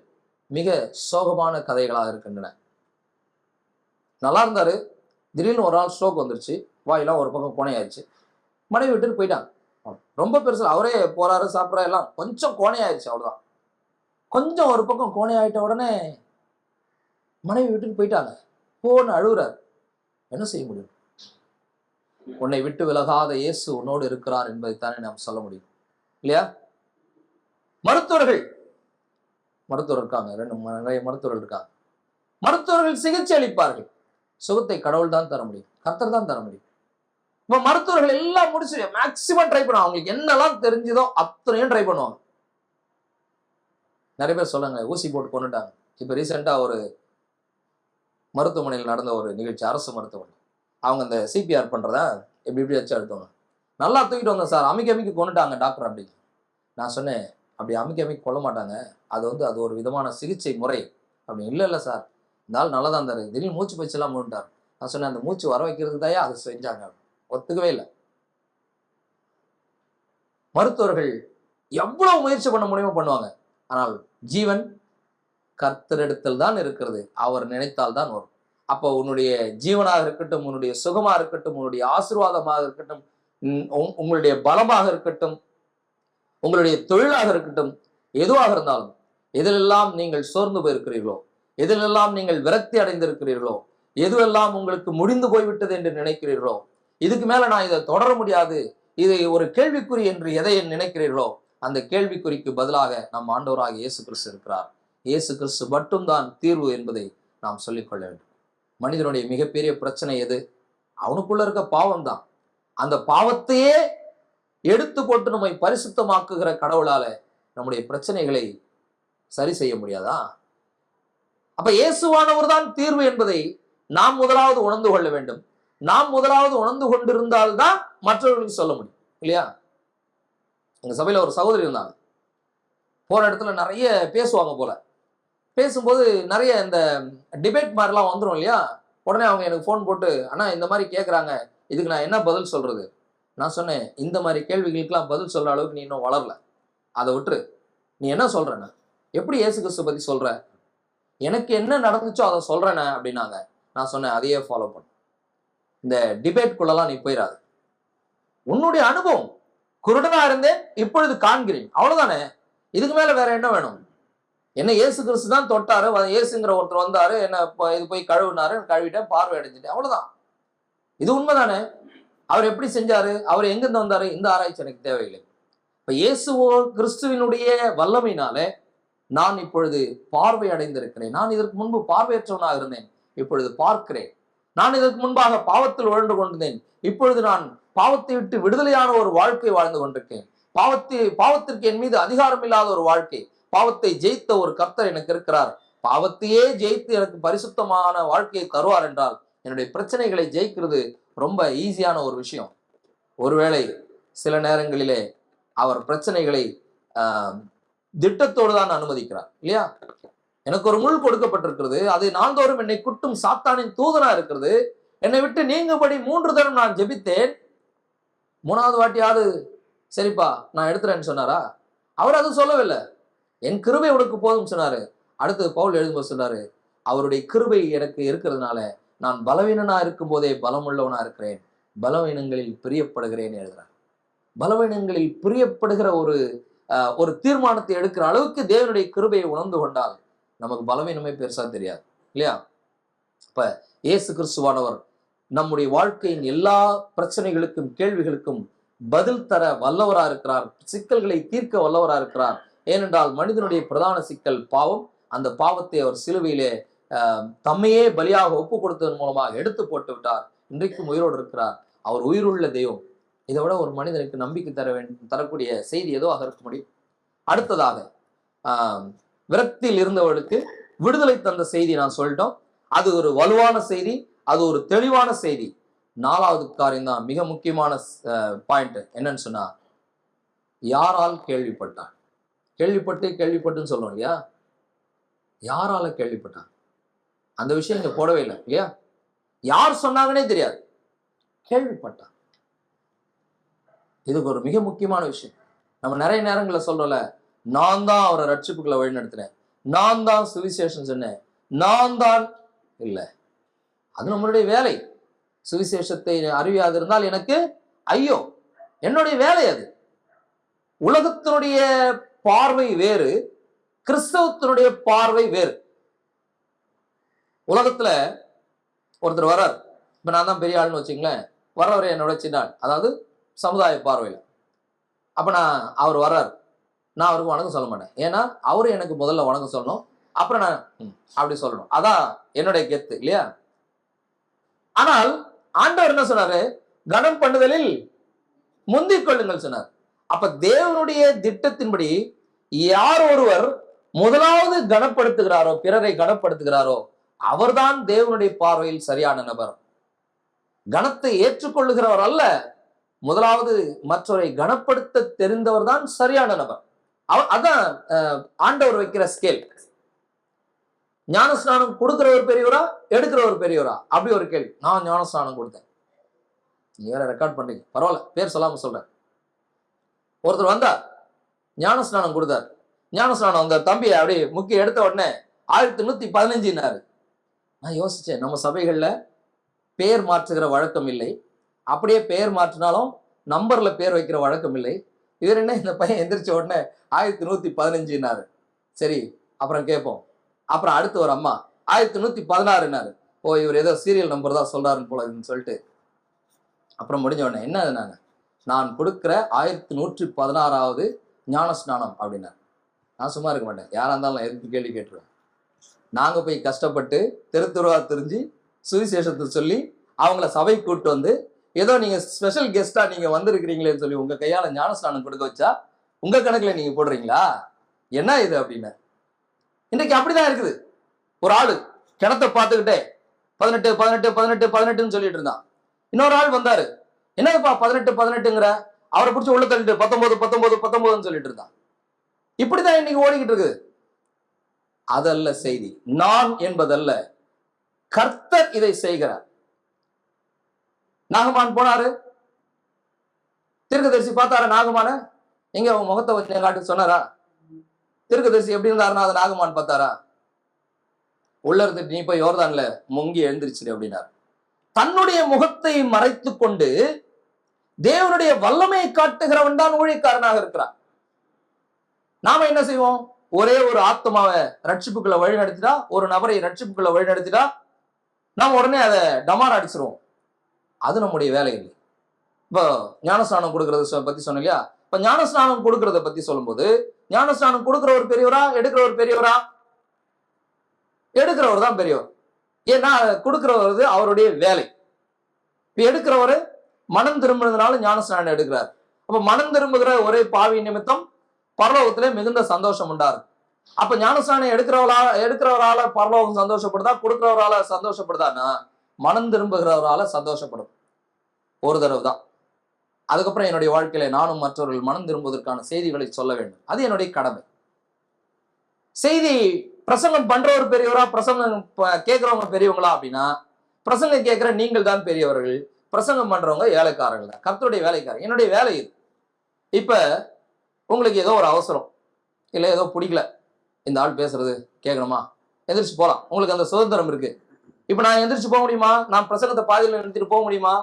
மிக சோகமான கதைகளாக இருக்கின்றன. நல்லா இருந்தாரு, திடீர்னு ஒரு நாள் ஸ்ட்ரோக் வந்துருச்சு, வாயெல்லாம் ஒரு பக்கம் கோணையாயிடுச்சு, மனைவி விட்டுட்டு போயிட்டாங்க. ரொம்ப பெருசு, அவரே போறாரு சாப்பிட்றாரு, எல்லாம் கொஞ்சம் கோணையாயிடுச்சு, அவ்வளவுதான். கொஞ்சம் ஒரு பக்கம் கோணையாயிட்ட உடனே மனைவி விட்டுட்டு போயிட்டாங்க. போன்னு அழுகுறார். என்ன செய்ய முடியும்? உன்னை விட்டு விலகாத இயேசு உன்னோடு இருக்கிறார் என்பதைத்தானே நாம் சொல்ல முடியும், இல்லையா? மருத்துவர்கள் இருக்காங்க, நிறைய மருத்துவர்கள் இருக்காங்க. மருத்துவர்கள் சிகிச்சை அளிப்பார்கள். சுகத்தை கடவுள் தான் தர முடியும், கர்த்தர் தான் தர முடியும். இப்ப மருத்துவர்கள் எல்லாம் முடிச்சு மேக்சிமம் ட்ரை பண்ணுவாங்க. அவங்களுக்கு என்னெல்லாம் தெரிஞ்சதோ அத்தனையும் ட்ரை பண்ணுவாங்க. நிறைய பேர் சொல்லுங்க ஊசி போட்டு கொண்டுட்டாங்க. இப்ப ரீசெண்டா ஒரு மருத்துவமனையில் நடந்த ஒரு நிகழ்ச்சி, அரசு மருத்துவமனை. அவங்க அந்த சிபிஆர் பண்றத எப்படி வச்சு எடுத்தவங்க நல்லா தூக்கிட்டு வந்தோம் சார், அமைக்க கொண்டுட்டாங்க டாக்டர் அப்படி. நான் சொன்னேன், அப்படி அமைக்க கொள்ள மாட்டாங்க, அது ஒரு விதமான சிகிச்சை முறை அப்படி. இல்லை சார், இந்த ஆள் நல்லா தான் இருந்தாரு, திடீர்னு மூச்சு பயிற்சியெல்லாம் மூட்டார். நான் சொன்னேன், அந்த மூச்சு வர வைக்கிறதுக்கு தாயே அதை செஞ்சாங்க. ஒத்துக்கவே இல்லை. மருத்துவர்கள் எவ்வளவு முயற்சி பண்ண முடியுமோ பண்ணுவாங்க. ஆனால் ஜீவன் கர்த்தரிடத்தில் தான் இருக்கிறது, அவர் நினைத்தால் தான் வரும். அப்போ உன்னுடைய ஜீவனாக இருக்கட்டும், உன்னுடைய சுகமாக இருக்கட்டும், உன்னுடைய ஆசீர்வாதமாக இருக்கட்டும், உங்களுடைய பலமாக இருக்கட்டும், உங்களுடைய தொழிலாக இருக்கட்டும், எதுவாக இருந்தாலும், எதிலெல்லாம் நீங்கள் சோர்ந்து போயிருக்கிறீர்களோ, எதிலெல்லாம் நீங்கள் விரக்தி அடைந்திருக்கிறீர்களோ, எதுவெல்லாம் உங்களுக்கு முடிந்து போய்விட்டது என்று நினைக்கிறீர்களோ, இதுக்கு மேல நான் இதை தொடர முடியாது, இது ஒரு கேள்விக்குறி என்று எதை நினைக்கிறீர்களோ, அந்த கேள்விக்குறிக்கு பதிலாக நம் ஆண்டவராக இயேசு கிறிஸ்து இருக்கிறார். இயேசு கிறிஸ்து மட்டும்தான் தீர்வு என்பதை நாம் சொல்லிக்கொள்ள வேண்டும். மனிதனுடைய மிகப்பெரிய பிரச்சனை எது? அவனுக்குள்ள இருக்க பாவம் தான். அந்த பாவத்தையே எடுத்து போட்டு நம்மை பரிசுத்தமாக்குகிற கடவுளால நம்முடைய பிரச்சனைகளை சரி செய்ய முடியாதா? அப்ப இயேசுவானவர் தான் தீர்வு என்பதை நாம் முதலாவது உணர்ந்து கொள்ள வேண்டும். நாம் முதலாவது உணர்ந்து கொண்டிருந்தால்தான் மற்றவர்களுக்கு சொல்ல முடியும், இல்லையா? எங்க சபையில ஒரு சகோதரி இருந்தாங்க. போற இடத்துல நிறைய பேசுவாங்க போல. பேசும்போது நிறைய இந்த டிபேட் மாதிரிலாம் வந்துடும் இல்லையா? உடனே அவங்க எனக்கு ஃபோன் போட்டு, அண்ணா இந்த மாதிரி கேட்குறாங்க, இதுக்கு நான் என்ன பதில் சொல்றது? நான் சொன்னேன், இந்த மாதிரி கேள்விகளுக்கெல்லாம் பதில் சொல்ற அளவுக்கு நீ இன்னும் வளரல, அதை விட்டுரு. நீ என்ன சொல்றேன்னா, எப்படி இயேசு கிறிஸ்து பத்தி சொல்ற, எனக்கு என்ன நடந்துச்சோ அதை சொல்றேனே அப்படின்னாங்க. நான் சொன்னேன், அதையே ஃபாலோ பண்ணு, இந்த டிபேட்குள்ளலாம் நீ போயிடாது. உன்னுடைய அனுபவம், குருடனா இருந்தேன் இப்பொழுது காண்கிறேன், அவ்வளவுதானே. இதுக்கு மேல வேற என்ன வேணும்? என்ன இயேசு கிறிஸ்து தான் தொட்டாரு, இயேசுங்கிற ஒருத்தர் வந்தாரு, என்ன இது போய் கழுவினாரு, கழுவிட்டேன், பார்வை அடைஞ்சிட்டேன், அவ்வளவுதான். இது உண்மைதானே. அவர் எப்படி செஞ்சாரு, அவர் எங்கிருந்து வந்தாரு, இந்த ஆராய்ச்சி எனக்கு தேவையில்லை. இப்ப இயேசுவோ கிறிஸ்துவினுடைய வல்லமையினாலே நான் இப்பொழுது பார்வை அடைந்திருக்கிறேன். நான் இதற்கு முன்பு பார்வையற்றவனாக இருந்தேன், இப்பொழுது பார்க்கிறேன். நான் இதற்கு முன்பாக பாவத்தில் உழந்து கொண்டிருந்தேன், இப்பொழுது நான் பாவத்தை விட்டு விடுதலையான ஒரு வாழ்க்கை வாழ்ந்து கொண்டிருக்கேன். பாவத்திற்கு என் மீது அதிகாரம் இல்லாத ஒரு வாழ்க்கை, பாவத்தை ஜெயித்த ஒரு கர்த்தர் எனக்கு இருக்கிறார். பாவத்தையே ஜெயித்து எனக்கு பரிசுத்தமான வாழ்க்கையை தருவார் என்றால் என்னுடைய பிரச்சனைகளை ஜெயிக்கிறது ரொம்ப ஈஸியான ஒரு விஷயம். ஒருவேளை சில நேரங்களிலே அவர் பிரச்சனைகளை திட்டத்தோடு தான் அனுமதிக்கிறார், இல்லையா? எனக்கு ஒரு முள் கொடுக்கப்பட்டிருக்கிறது, அது நாள்தோறும் என்னை குட்டும் சாத்தானின் தூதனா இருக்கிறது. என்னை விட்டு நீங்கும்படி 3 தரம் நான் ஜெபித்தேன். 3வது வாட்டியாவது சரிப்பா நான் எடுத்துறேன்னு சொன்னாரா? அவர் அது சொல்லவில்லை. என் கிருபை உனக்கு போதும் சொன்னாரு. அடுத்து பவுல் எழுதும்போது சொன்னாரு, அவருடைய கிருபை எனக்கு இருக்கிறதுனால நான் பலவீனனா இருக்கும் போதே பலமுள்ளவனா இருக்கிறேன், பலவீனங்களில் பிரியப்படுகிறேன் எழுதுறார். பலவீனங்களில் பிரியப்படுகிற ஒரு தீர்மானத்தை எடுக்கிற அளவுக்கு தேவனுடைய கிருபையை உணர்ந்து கொண்டால் நமக்கு பலவீனமே பெருசா தெரியாது, இல்லையா? இப்ப இயேசு கிறிஸ்துவானவர் நம்முடைய வாழ்க்கையின் எல்லா பிரச்சனைகளுக்கும் கேள்விகளுக்கும் பதில் தர வல்லவரா இருக்கிறார், சிக்கல்களை தீர்க்க வல்லவரா இருக்கிறார். ஏனென்றால் மனிதனுடைய பிரதான சிக்கல் பாவம். அந்த பாவத்தை அவர் சிலுவையிலே தம்மையே பலியாக ஒப்பு கொடுத்ததன் மூலமாக எடுத்து போட்டு விட்டார். இன்றைக்கும் உயிரோடு இருக்கிறார். அவர் உயிருள்ள தெய்வம். இதை விட ஒரு மனிதனுக்கு நம்பிக்கை தரக்கூடிய செய்தி எதுவாக இருக்க முடியும்? அடுத்ததாக விரக்தியில் இருந்தவர்களுக்கு விடுதலை தந்த செய்தி நான் சொல்லிட்டோம். அது ஒரு வலுவான செய்தி, அது ஒரு தெளிவான செய்தி. 4வது காரியம் தான் மிக முக்கியமான பாயிண்ட். என்னன்னு சொன்னா, யாரால் கேள்விப்பட்டான்? கேள்விப்பட்டுன்னு சொல்றோம் இல்லையா? யாரால கேள்விப்பட்டான்? அந்த விஷயம் இங்க போடவே இல்லை, இல்லையா? யார் சொன்னாங்கன்னே தெரியாது, கேள்விப்பட்டான். இதுக்கு ஒரு மிக முக்கியமான விஷயம். நம்ம நிறைய நேரங்களில் சொல்றோம்ல, நான் தான் அவரை ரட்சிப்புகளை வழிநடத்தினேன், நான் தான் சுவிசேஷம் சொன்னேன், நான் தான். இல்லை, அது நம்மளுடைய வேலை. சுவிசேஷத்தை அறிவியாது இருந்தால் எனக்கு ஐயோ, என்னுடைய வேலை அது. உலகத்தினுடைய பார்வை வேறு, கிறிஸ்தவத்தினுடைய பார்வை வேறு. உலகத்துல ஒருத்தர் வர்றார், இப்ப நான் தான் பெரிய ஆள்னு வச்சுங்களேன், வர்றவர் என்னோட சின்ன ஆள், அதாவது சமுதாய பார்வையில். அப்ப அவர் வர்றாரு, நான் அவருக்கு வணக்கம் சொல்ல மாட்டேன். ஏன்னா அவரு எனக்கு முதல்ல வணக்கம் சொல்லணும், அப்புறம் நான் அப்படி சொல்லணும். அதான் என்னுடைய கெத்து இல்லையா? ஆனால் ஆண்டவர் என்ன சொன்னாரு? கனம் பண்ணுதலில் முந்திக் கொள்ளுங்கள் சொன்னார். அப்ப தேவனுடைய திட்டத்தின்படி யார் ஒருவர் முதலாவது கனப்படுத்துகிறாரோ, பிறரை கனப்படுத்துகிறாரோ, அவர்தான் தேவனுடைய பார்வையில் சரியான நபர். கனத்தை ஏற்றுக்கொள்ளுகிறவர் அல்ல, முதலாவது மற்றவரை கனப்படுத்த தெரிந்தவர் தான் சரியான நபர். அதான் ஆண்டவர் வைக்கிற ஸ்கேல். ஞானஸ்நானம் கொடுக்கிறவர் பெரியவரா, எடுக்கிறவர் பெரியவரா? அப்படி ஒரு கேள்வி. நான் ஞானஸ்நானம் கொடுத்தேன். நீ வேற ரெக்கார்ட் பண்றீங்க, பரவாயில்ல, பேர் சொல்லாம சொல்றேன். ஒருத்தர் வந்தார், ஞானஸ்நானம் கொடுத்தார். ஞானஸ்நானம் அந்த தம்பியை அப்படியே முக்கிய எடுத்த உடனே 1115. நான் யோசிச்சேன், நம்ம சபைகள்ல பேர் மாற்றுகிற வழக்கம் இல்லை. அப்படியே பேர் மாற்றினாலும் நம்பர்ல பேர் வைக்கிற வழக்கம் இல்லை. இவர் என்ன, இந்த பையன் எந்திரிச்ச உடனே 1115. சரி, அப்புறம் கேட்போம். அப்புறம் அடுத்து ஒரு அம்மா 1116. ஓ, இவர் ஏதோ சீரியல் நம்பர் தான் சொல்றாருன்னு போல சொல்லிட்டு அப்புறம் முடிஞ்ச உடனே என்ன, நான் கொடுக்குற 1116வது ஞானஸ்நானம் அப்படின்னாரு. நான் சும்மா இருக்க மாட்டேன், யாரா இருந்தாலும் எதுக்கு கேள்வி கேட்டுருவேன். நாங்க போய் கஷ்டப்பட்டு தெருத்துருவா தெரிஞ்சு சுவிசேஷத்தை சொல்லி அவங்கள சபை கூட்டு வந்து, ஏதோ நீங்க ஸ்பெஷல் கெஸ்டா நீங்க வந்திருக்கிறீங்களேன்னு சொல்லி உங்க கையால ஞானஸ்நானம் கொடுக்க வச்சா உங்க கணக்குல நீங்க போடுறீங்களா? என்ன இது அப்படின்னு. இன்றைக்கு அப்படிதான் இருக்குது. ஒரு ஆளு கிணத்தை பார்த்துக்கிட்டே 18 18 18 18ன்னு சொல்லிட்டு இருந்தான். இன்னொரு ஆள் வந்தாரு, என்னப்பா 18 18ங்கிற, அவரை பிடிச்சி உள்ள தள்ளிட்டு 19 19 19ன்னு சொல்லிட்டு இருந்தான். இப்படிதான் இன்னைக்கு ஓடிக்கிட்டு இருக்குது. அதல்ல செய்தி, நான் என்பதல்ல, கர்த்தர் இதை செய்கிறார். நாகமான் போனாரு, தீர்க்கதரிசி பார்த்தாரு நாகமான, எங்க அவன் முகத்தை வச்சு காட்டு சொன்னாரா? தீர்க்கதரிசி எப்படி இருந்தாருன்னா அதை நாகமான் பார்த்தாரா? உள்ள இருந்துட்டு நீ போய் யோர்தான்ல முங்கி எழுந்திருச்சு அப்படின்னாரு. தன்னுடைய முகத்தை மறைத்து கொண்டு தேவனுடைய வல்லமையை காட்டுகிறவன் தான் ஊழியக்காரனாக இருக்கிறான். நாம என்ன செய்வோம்? ஒரே ஒரு ஆத்மாவை ரட்சிப்புக்குள்ள வழி நடத்திட்டா, ஒரு நபரை ரட்சிப்புக்குள்ள வழி நடத்திட்டா நாம் உடனே அதை டமார் அடிச்சிருவோம். அது நம்முடைய வேலை இல்லை. இப்போ ஞானஸ்நானம் கொடுக்கறத பத்தி சொன்ன இல்லையா? இப்ப ஞானஸ்நானம் கொடுக்கறத பத்தி சொல்லும்போது, ஞானஸ்நானம் கொடுக்கிறவர் பெரியவரா, எடுக்கிறவர் பெரியவரா? எடுக்கிறவர் தான் பெரியவர். ஏன்னா கொடுக்கிறவர் அவருடைய வேலை. இப்ப எடுக்கிறவரு மனம் திரும்பினதுனால ஞானஸ்நானம் எடுக்கிறார். அப்ப மனம் திரும்புகிற ஒரே பாவி நிமித்தம் பரலோகத்திலே மிகுந்த சந்தோஷம் உண்டாரு. அப்ப ஞானஸ்நானம் எடுக்கிறவரால பரலோகம் சந்தோஷப்படுதா, கொடுக்கிறவரால சந்தோஷப்படுதான்னா மனம் திரும்புகிறவரால சந்தோஷப்படும். ஒரு தடவை தான். அதுக்கப்புறம் என்னுடைய வாழ்க்கையில நானும் மற்றவர்கள் மனம் திரும்புவதற்கான செய்திகளை சொல்ல வேண்டும். அது என்னுடைய கடமை. செய்தி பிரசங்கம் பண்றவர் பெரியவரா, பிரசங்கம் கேட்கிறவங்க பெரியவங்களா அப்படின்னா, பிரசங்கம் கேட்கிற நீங்கள் தான் பெரியவர்கள், பிரசங்கம் பண்றவங்க வேலைக்காரர்கள் தான். கர்த்தருடைய வேலைக்காரர். என்னுடைய வேலை இது. இப்ப உங்களுக்கு ஏதோ ஒரு அவசரம், இல்லை ஏதோ பிடிக்கல, இந்த ஆள் பேசுறது கேட்கணுமா, எந்திரிச்சு போலாம், உங்களுக்கு அந்த சுதந்திரம் இருக்கு. இப்ப நான் எந்திரிச்சு போக முடியுமா? நான் பிரசங்கத்தை பாதியில் நிறுத்திட்டு போக முடியுமா?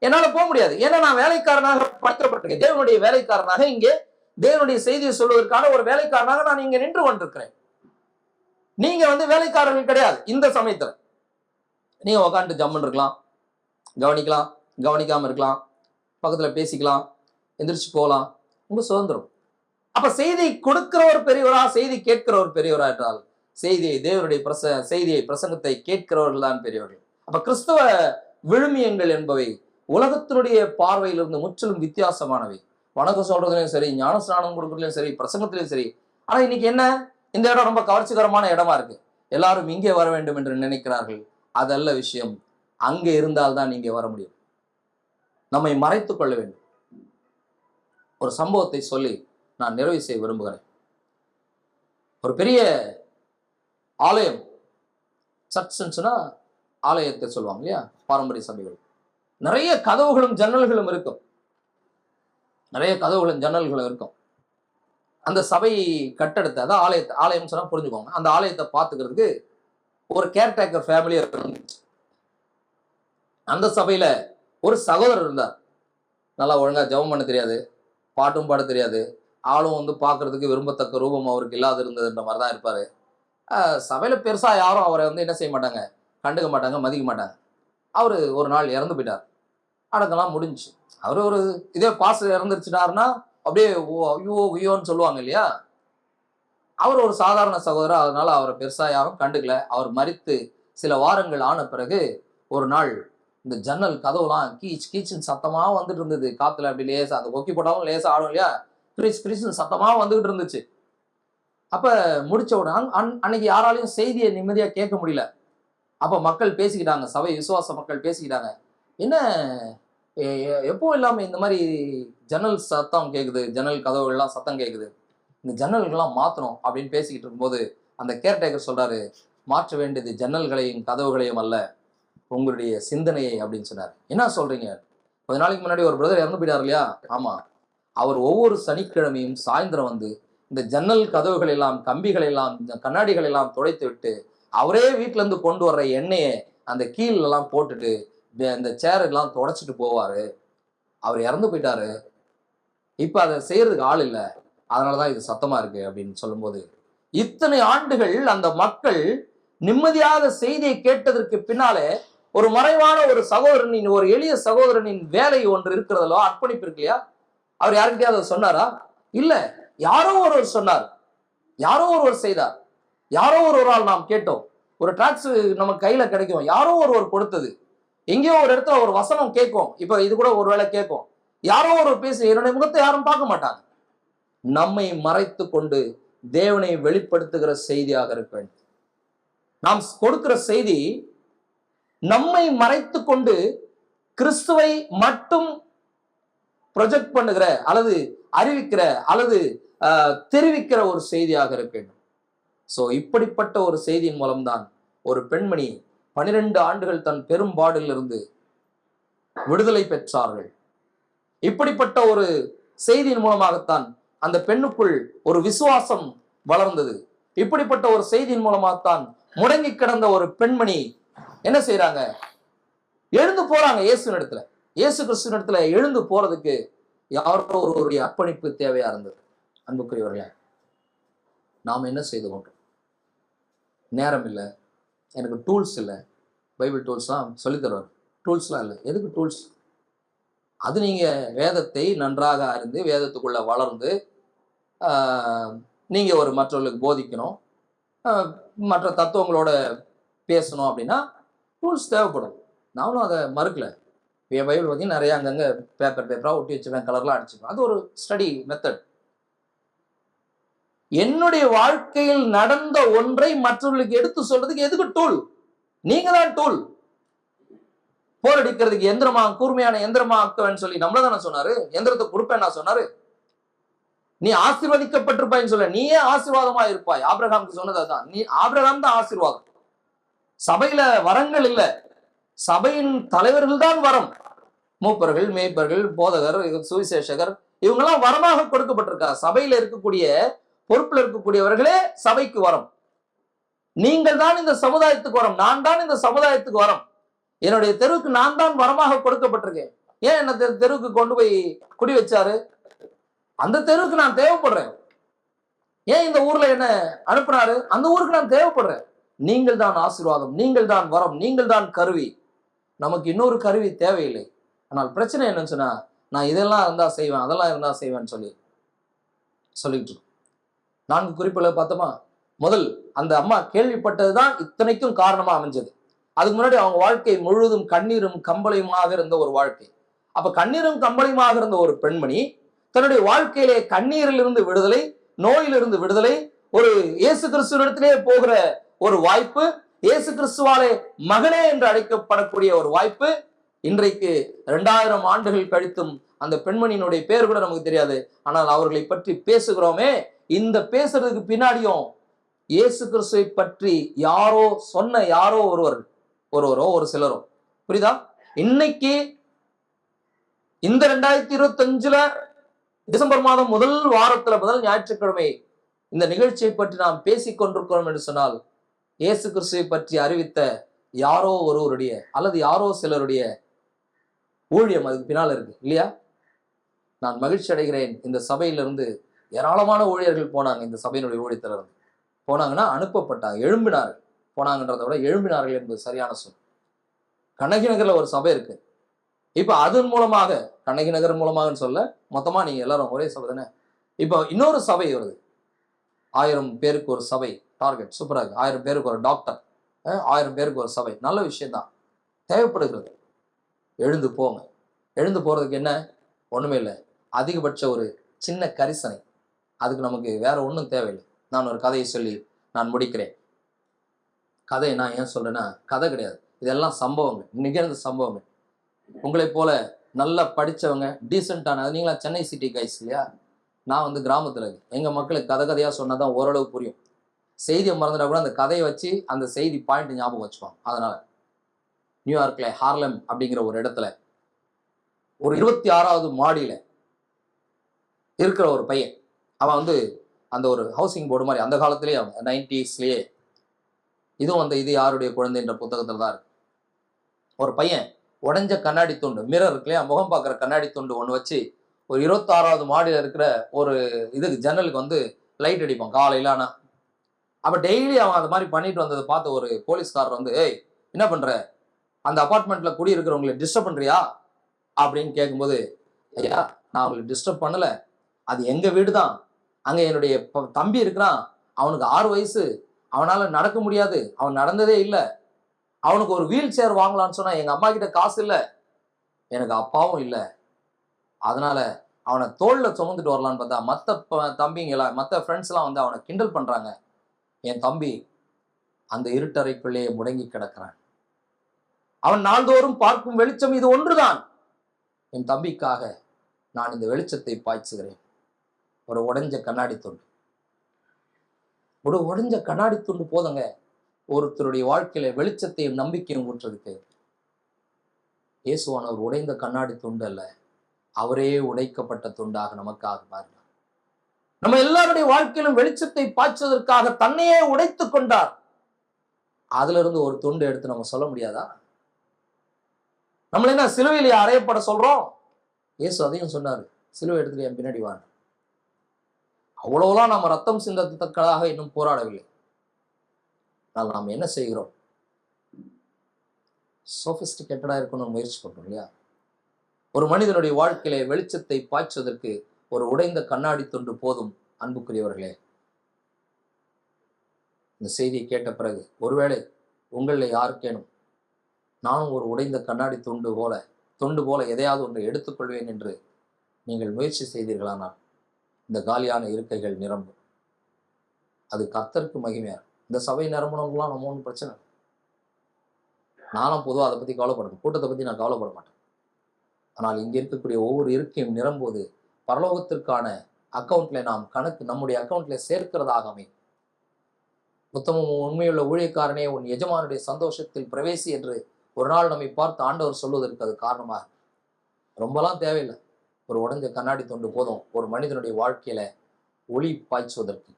என்னால போக முடியாது. ஏன்னா நான் வேலைக்காரனாக படைக்கப்பட்டிருக்கேன். தேவனுடைய வேலைக்காரனாக, இங்கே தேவனுடைய செய்தியை சொல்வதற்கான ஒரு வேலைக்காரனாக நான் இங்க நின்று கொண்டிருக்கிறேன். நீங்க வேலைக்காரர்கள் கிடையாது. இந்த சமயத்துல நீங்க உக்காந்துட்டு ஜம்முன்னு இருக்கலாம், கவனிக்கலாம், கவனிக்காம இருக்கலாம், பக்கத்துல பேசிக்கலாம், எந்திரிச்சு போகலாம், உங்க சுதந்திரம். அப்ப செய்தி கொடுக்கிறவர் பெரியவரா, செய்தி கேட்கிறவர் பெரியவரா என்றால் செய்தியை, தேவனுடைய செய்தியை, பிரசங்கத்தை கேட்கிறவர்கள் தான் பெரியவர்கள். அப்ப கிறிஸ்தவ விழுமியங்கள் என்பவை உலகத்தினுடைய பார்வையிலிருந்து முற்றிலும் வித்தியாசமானவை. வணக்கம் சொல்றதுலயும் சரி, ஞானஸ்நானம் கொடுக்கறதுலயும் சரி, பிரசங்கத்திலையும் சரி. ஆனா இன்னைக்கு என்ன, இந்த இடம் ரொம்ப கவர்ச்சிகரமான இடமா இருக்கு, எல்லாரும் இங்கே வர வேண்டும் என்று நினைக்கிறார்கள். அதல்ல விஷயம். அங்கே இருந்தால்தான் இங்கே வர முடியும். நம்மை மறைத்துக் கொள்ள வேண்டும். ஒரு சம்பவத்தை சொல்லி நான் நிறைவு செய்ய விரும்புகிறேன். ஒரு பெரிய ஆலயம், சர்ச்னா ஆலயத்தை சொல்லுவாங்க இல்லையா, பாரம்பரிய சபைகள். நிறைய கதவுகளும் ஜன்னல்களும் இருக்கும். நிறைய கதவுகளும் ஜன்னல்களும் இருக்கும். அந்த சபை கட்டடத்தை, அதான் ஆலயம் சொன்னா புரிஞ்சுக்கோங்க, அந்த ஆலயத்தை பார்த்துக்கிறதுக்கு ஒரு கேர்டேக்கர் ஃபேமிலி இருக்கு. அந்த சபையில ஒரு சகோதரர் இருந்தார். நல்லா ஒழுங்கா ஜெபம் பண்ண தெரியாது, பாட்டும் பாட தெரியாது, ஆளும் பார்க்கறதுக்கு விரும்பத்தக்க ரூபம் அவருக்கு இல்லாது இருந்ததுன்ற மாதிரி தான் இருப்பாரு. சபையில பெருசா யாரும் அவரை என்ன செய்ய மாட்டாங்க, கண்டுக்க மாட்டாங்க, மதிக்க மாட்டாங்க. அவரு ஒரு நாள் இறந்து போயிட்டார். அடக்கெல்லாம் முடிஞ்சுச்சு. அவரு ஒரு இதே பாஸ்டர் இறந்துருச்சுட்டாருன்னா அப்படியே ஐயோ ஐயோன்னு சொல்லுவாங்க இல்லையா? அவர் ஒரு சாதாரண சகோதரர். அதனால அவரை பெருசா யாரும் கண்டுக்கல. அவர் மரித்து சில வாரங்கள் ஆன பிறகு ஒரு நாள் இந்த ஜன்னல் கதவுலாம் கீச் கீச்சுன்னு சத்தமா வந்துட்டு இருந்தது. காத்துல அப்படி லேசா அந்த கொக்கி போட்டாலும் லேசா ஆடும் இல்லையா? கிரிஸ் கிரிஸ்ன்னு சத்தமா வந்துகிட்டு இருந்துச்சு. அப்ப முடிச்ச உடனே அன்னைக்கு யாராலையும் செய்தியை நிம்மதியா கேட்க முடியல. அப்ப மக்கள் பேசிக்கிட்டாங்க, சபை விசுவாச மக்கள் பேசிக்கிட்டாங்க. என்ன எப்போ இல்லாம இந்த மாதிரி ஜன்னல் சத்தம் கேட்குது, ஜன்னல் கதவுகள்லாம் சத்தம் கேட்குது, இந்த ஜன்னல்கள்லாம் மாத்தணும் அப்படின்னு பேசிக்கிட்டு இருக்கும்போது அந்த கேர்டேக்கர் சொல்றாரு, மாற்ற வேண்டியது ஜன்னல்களையும் கதவுகளையும் அல்ல, உங்களுடைய சிந்தனையை அப்படின்னு சொன்னார். என்ன சொல்றீங்க? கொஞ்ச நாளைக்கு முன்னாடி ஒரு பிரதர் இறந்து போயிட்டார் இல்லையா? ஆமா. அவர் ஒவ்வொரு சனிக்கிழமையும் சாயந்தரம் வந்து இந்த ஜன்னல் கதவுகள் எல்லாம், கம்பிகள் எல்லாம், இந்த கண்ணாடிகள் எல்லாம் துடைத்து விட்டு அவரே வீட்டுல இருந்து கொண்டு வர்ற எண்ணெயை அந்த கீழ் எல்லாம் போட்டுட்டு இந்த சேரெல்லாம் தொடச்சிட்டு போவாரு. அவர் இறந்து போயிட்டாரு. இப்ப அதை செய்யறதுக்கு ஆள் இல்லை, அதனாலதான் இது சத்தமா இருக்கு அப்படின்னு சொல்லும்போது, இத்தனை ஆண்டுகள் அந்த மக்கள் நிம்மதியாக செய்தியை கேட்டதற்கு பின்னாலே ஒரு மறைவான ஒரு சகோதரனின், ஒரு எளிய சகோதரனின் வேலை ஒன்று இருக்கிறதோ, அர்ப்பணிப்பு இருக்கு இல்லையா? அவர் யாருக்கிட்டையாவது அதை சொன்னாரா? இல்ல, யாரோ ஒருவர் சொன்னார், யாரோ ஒருவர் செய்தார், யாரோ ஒருவரால் நாம் கேட்டோம். ஒரு டிராக்ஸ் நம்ம கையில கிடைக்கும், யாரோ ஒருவர் கொடுத்தது. எங்கேயோ ஒரு இடத்துல ஒரு வசனம் கேட்கும், இப்ப இது கூட ஒரு வேளை கேட்கும், யாரோ ஒருவர் பேசி, என்னுடைய முகத்தை யாரும் பார்க்க மாட்டாங்க. நம்மை மறைத்து கொண்டு தேவனை வெளிப்படுத்துகிற செய்தியாக இருக்க வேண்டும். நாம் கொடுக்கிற செய்தி நம்மை மறைத்து கொண்டு கிறிஸ்துவை மட்டும் ப்ரொஜெக்ட் பண்ணுகிற அல்லது அறிவிக்கிற அல்லது தெரிவிக்கிற ஒரு செய்தியாக இருக்க வேண்டும். சோ இப்படிப்பட்ட ஒரு செய்தியின் மூலம்தான் ஒரு பெண்மணி 12 ஆண்டுகள் தன் பெரும்பாடிலிருந்து விடுதலை பெற்றார்கள். இப்படிப்பட்ட ஒரு செய்தியின் மூலமாகத்தான் அந்த பெண்ணுக்குள் ஒரு விசுவாசம் வளர்ந்தது. இப்படிப்பட்ட ஒரு செய்தியின் மூலமாகத்தான் முடங்கி கிடந்த ஒரு பெண்மணி என்ன செய்யறாங்க? எழுந்து போறாங்க. இயேசு கிறிஸ்துவின் இடத்துல எழுந்து போறதுக்கு யாரோ ஒருவருடைய அர்ப்பணிப்பு தேவையா இருந்தது. அன்புக்குரியவர்களே, நாம் என்ன செய்து கொண்டோம்? நேரம் இல்லை, எனக்கு டூல்ஸ் இல்லை. பைபிள் டூல்ஸ்லாம் சொல்லி தருவார், டூல்ஸ்லாம் இல்லை. எதுக்கு டூல்ஸ்? அது நீங்க வேதத்தை நன்றாக அறிந்து வேதத்துக்குள்ள வளர்ந்து நீங்க ஒரு மற்றவர்களுக்கு போதிக்கணும், மற்ற தத்துவங்களோட பேசணும் அப்படின்னா டூல்ஸ் தேவைப்படும். நானும் அதை மறுக்கல. என் பைபிள் பார்த்தீங்கன்னா நிறைய அங்கங்கே பேப்பராக ஒட்டி வச்சுப்பேன், கலர்லாம் அடிச்சுப்பேன். அது ஒரு ஸ்டடி மெத்தட். என்னுடைய வாழ்க்கையில் நடந்த ஒன்றை மற்றவர்களுக்கு எடுத்து சொல்றதுக்கு எதுக்கு டூல்? நீங்க தான் டூல். போர் அடிக்கிறதுக்கு எந்திரமா, கூர்மையான எந்திரமா ஆக்குவேன்னு சொல்லி நம்மள தானே சொன்னாரு. எந்திரத்தை கொடுப்பேன் சொன்னாரு. நீ ஆசீர்வதிக்கப்பட்டிருப்பாய்ன்னு சொல்ல, நீயே ஆசீர்வாதமா இருப்பாய். ஆபிரகாமுக்கு சொன்னது அதுதான். நீ ஆபிரகாம் தான் ஆசீர்வாதம். சபையில வரங்கள் இல்ல, சபையின் தலைவர்கள் தான் வரம். மூப்பர்கள், மேய்ப்பர்கள், போதகர், சுவிசேஷகர், இவங்கெல்லாம் வரமாக கொடுக்கப்பட்டிருக்காங்க. சபையில இருக்கக்கூடிய பொறுப்புல இருக்கக்கூடியவர்களே சபைக்கு வரம். நீங்கள் தான் இந்த சமுதாயத்துக்கு வரம். நான் தான் இந்த சமுதாயத்துக்கு வரம். என்னுடைய தெருவுக்கு நான் தான் வரமாக கொடுக்கப்பட்டிருக்கேன். ஏன் என்ன தெருவுக்கு கொண்டு போய் குடி வச்சாரு? அந்த தெருவுக்கு நான் தேவைப்படுறேன். ஏன் இந்த ஊர்ல என்ன அனுப்புனாரு? அந்த ஊருக்கு நான் தேவைப்படுறேன். நீங்கள் தான் ஆசீர்வாதம், நீங்கள் தான் வரம், நீங்கள் தான் கருவி. நமக்கு இன்னொரு கருவி தேவையில்லை. ஆனால் பிரச்சனை என்னன்னு சொன்னா, நான் இதெல்லாம் இருந்தா செய்வேன், அதெல்லாம் இருந்தா செய்வேன்னு சொல்லிட்டு இருக்கோம். 4 குறிப்புகளை பார்த்தோமா? முதல், அந்த அம்மா கேள்விப்பட்டதுதான் இத்தனைக்கும் காரணமா அமைஞ்சது. அதுக்கு முன்னாடி அவங்க வாழ்க்கை முழுவதும் கண்ணீரும் கம்பளையுமாக இருந்த ஒரு வாழ்க்கை. அப்ப கண்ணீரும் கம்பளையுமாக இருந்த ஒரு பெண்மணி தன்னுடைய வாழ்க்கையிலே கண்ணீரிலிருந்து விடுதலை, நோயிலிருந்து விடுதலை, ஒரு இயேசு கிறிஸ்துவிடத்திலே போகிற ஒரு வாய்ப்பு, இயேசு கிறிஸ்துவாலே மகனே என்று அழைக்கப்படக்கூடிய ஒரு வாய்ப்பு. இன்றைக்கு 2000 ஆண்டுகள் கழித்தும் அந்த பெண்மணியினுடைய பேர் கூட நமக்கு தெரியாது. ஆனால் அவர்களை பற்றி பேசுகிறோமே, இந்த பேசுறதுக்கு பின்னாடியும் இயேசு கிறிஸ்துவை பற்றி யாரோ ஒருவரோ ஒரு சிலரோ, புரியுதா? இன்னைக்கு இந்த 2025 டிசம்பர் மாதம் முதல் வாரத்துல, முதல் ஞாயிற்றுக்கிழமை இந்த நிகழ்ச்சியை பற்றி நாம் பேசிக் கொண்டிருக்கிறோம் என்று சொன்னால், இயேசு கிறிஸ்துவை பற்றி அறிவித்த யாரோ ஒருவருடைய அல்லது யாரோ சிலருடைய ஊழியம் அதுக்கு பின்னால் இருக்கு இல்லையா? நான் மகிழ்ச்சி அடைகிறேன். இந்த சபையிலிருந்து ஏராளமான ஊழியர்கள் போனாங்க. இந்த சபையினுடைய ஊழியத்திலிருந்து போனாங்கன்னா அனுப்பப்பட்டாங்க, எழும்பினார்கள். போனாங்கன்றதை விட எழும்பினார்கள் என்பது சரியான சொல். கண்ணகி நகர்ல ஒரு சபை இருக்கு. இப்ப அதன் மூலமாக, கண்ணகி நகர் மூலமாகன்னு சொல்ல, மொத்தமா நீங்க எல்லாரும் ஒரே சபை தானே. இப்போ இன்னொரு சபை வருது. 1000 பேருக்கு ஒரு சபை டார்கெட். சூப்பரா இருக்கு. 1000 பேருக்கு ஒரு டாக்டர், 1000 பேருக்கு ஒரு சபை. நல்ல விஷயம் தான், தேவைப்படுகிறது. எழுந்து போங்க. எழுந்து போறதுக்கு என்ன, ஒண்ணுமே இல்லை, அதிகபட்ச ஒரு சின்ன கரிசனை. அதுக்கு நமக்கு வேற ஒன்றும் தேவையில்லை. நான் ஒரு கதையை சொல்லி நான் முடிக்கிறேன். கதையை நான் ஏன் சொல்றேன்னா, கதை கிடையாது, இதெல்லாம் சம்பவங்கள், நிகழ்ந்த சம்பவங்கள். உங்களை போல நல்லா படிச்சவங்க, டீசெண்டான, நீங்களா சென்னை சிட்டி கைஸ் இல்லையா, நான் வந்து கிராமத்துல இருக்கு. எங்க மக்களுக்கு கதை கதையா சொன்னாதான் ஓரளவு புரியும். செய்தியை மறந்துட்டா கூட அந்த கதையை வச்சு அந்த செய்தி பாயிண்ட் ஞாபகம் வச்சுப்பாங்க. அதனால நியூயார்க்ல ஹார்லெம் அப்படிங்கிற ஒரு இடத்துல ஒரு 26வது மாடியில இருக்கிற ஒரு பையன், அவன் வந்து அந்த ஒரு ஹவுசிங் போர்டு மாதிரி அந்த காலத்திலேயே 90ஸ்லயே, இதுவும் அந்த இது யாருடைய குழந்தை என்ற புத்தகத்துல தான் இருக்கு. ஒரு பையன் உடைஞ்ச கண்ணாடி துண்டு, மிரர் இருக்கு இல்லையா, முகம் பார்க்குற கண்ணாடி துண்டு ஒன்று வச்சு ஒரு 26வது மாடியில் இருக்கிற ஒரு இதுக்கு ஜன்னலுக்கு வந்து லைட் அடிப்பான் காலையில. ஆனா அப்ப டெய்லி அவன் அது மாதிரி பண்ணிட்டு வந்ததை பார்த்து ஒரு போலீஸ்காரர் வந்து, ஏய் என்ன பண்ற, அந்த அபார்ட்மெண்ட்ல குடியிருக்கிறவங்களை டிஸ்டர்ப் பண்றியா அப்படின்னு கேட்கும்போது, ஐயா நான் அவங்களை டிஸ்டர்ப் பண்ணல, அது எங்க வீடு தான், அங்க என்னுடைய தம்பி இருக்கிறான், அவனுக்கு 6 வயசு, அவனால நடக்க முடியாது, அவன் நடந்ததே இல்லை, அவனுக்கு ஒரு வீல் சேர் வாங்கலான்னு சொன்னா எங்க அம்மா கிட்ட காசு இல்லை, எனக்கு அப்பாவும் இல்லை, அதனால அவனை தோல்ல சுமந்துட்டு வரலான்னு பார்த்தா மற்ற தம்பிங்கெல்லாம், மற்ற ஃப்ரெண்ட்ஸ் எல்லாம் வந்து அவனை கிண்டல் பண்றாங்க. என் தம்பி அந்த இருட்டறைக்குள்ளேயே முடங்கி கிடக்கிறான். அவன் நாள்தோறும் பார்க்கும் வெளிச்சம் இது ஒன்றுதான். என் தம்பிக்காக நான் இந்த வெளிச்சத்தை பாய்ச்சுகிறேன். ஒரு உடைஞ்ச கண்ணாடி துண்டு, ஒரு உடைஞ்ச கண்ணாடி துண்டு போதுங்க ஒருத்தருடைய வாழ்க்கையில வெளிச்சத்தையும் நம்பிக்கையும் ஊற்றுறதுக்கு. இயேசுவானவர் உடைந்த கண்ணாடி துண்டு அல்ல, அவரே உடைக்கப்பட்ட துண்டாக நமக்காக மாறினார். நம்ம எல்லாருடைய வாழ்க்கையிலும் வெளிச்சத்தை பாய்ச்சதற்காக தன்னையே உடைத்துக் கொண்டார். அதுல இருந்து ஒரு துண்டு எடுத்து நம்ம சொல்ல முடியாதா? நம்மள என்ன சிலுவையிலே அறையப்பட சொல்றோம்? இயேசு அதையும் சொன்னாரு, சிலுவை எடுத்துட்டு என் பின்னாடி வாங்க. அவ்வளவுலாம் நம்ம ரத்தம் சிந்தத்தக்கதாக இன்னும் போராடவில்லை. ஆனால் நாம் என்ன செய்கிறோம்? சோபிஸ்டிகேட்டடா இருக்கணும் முயற்சி பண்றோம் இல்லையா? ஒரு மனிதனுடைய வாழ்க்கையிலே வெளிச்சத்தை பாய்ச்சுவதற்கு ஒரு உடைந்த கண்ணாடி துண்டு போதும். அன்புக்குரியவர்களே, இந்த செய்தியை கேட்ட பிறகு ஒருவேளை உங்களில் யாருக்கேனும் நானும் ஒரு உடைந்த கண்ணாடி துண்டு போல எதையாவது ஒன்றை எடுத்துக்கொள்வேன் என்று நீங்கள் முயற்சி செய்தீர்களானால் இந்த காலியான இருக்கைகள் நிரம்பும். அது கர்த்தருக்கு மகிமையா. இந்த சபை நிரம்பணும்லாம் நம்ம ஒன்றும் பிரச்சனை இல்லை. நானும் பொதுவாக அதை பற்றி கவலைப்படணும், கூட்டத்தை பற்றி நான் கவலைப்பட மாட்டேன். ஆனால் இங்கே இருக்கக்கூடிய ஒவ்வொரு இருக்கையும் நிரம்போது பரலோகத்திற்கான அக்கௌண்ட்ல நாம் கணக்கு நம்முடைய அக்கௌண்ட்ல சேர்க்கிறதாக அமையும். உத்தமம் உண்மையுள்ள ஊழியக்காரனே, உன் எஜமானுடைய சந்தோஷத்தில் பிரவேசி என்று ஒரு நாள் நம்மை பார்த்து ஆண்டவர் சொல்வதற்கு அது காரணமாக. ரொம்பலாம் தேவையில்லை, ஒரு உடைஞ்ச கண்ணாடி துண்டு போதும் ஒரு மனிதனுடைய வாழ்க்கையில ஒளி பாய்ச்சுவதற்கு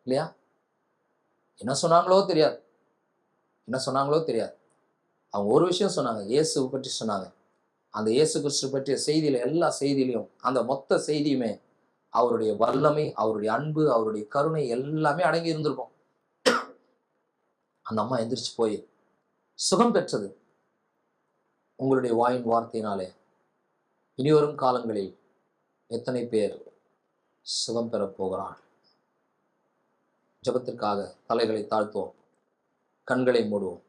இல்லையா? என்ன சொன்னாங்களோ தெரியாது, அவங்க ஒரு விஷயம் சொன்னாங்க, இயேசு பற்றி சொன்னாங்க. அந்த இயேசு கிறிஸ்து பற்றிய செய்தியில, எல்லா செய்தியிலையும், அந்த மொத்த செய்தியுமே அவருடைய வல்லமை, அவருடைய அன்பு, அவருடைய கருணை எல்லாமே அடங்கி இருந்திருக்கும். அந்த அம்மா எந்திரிச்சு போய் சுகம் பெற்றது உங்களுடைய வாயின் வார்த்தையினாலே. இனிவரும் காலங்களில் எத்தனை பேர் சுகம் பெறப் போகிறான்? ஜெபத்திற்காக தலைகளை தாழ்த்துவோம், கண்களை மூடுவோம்.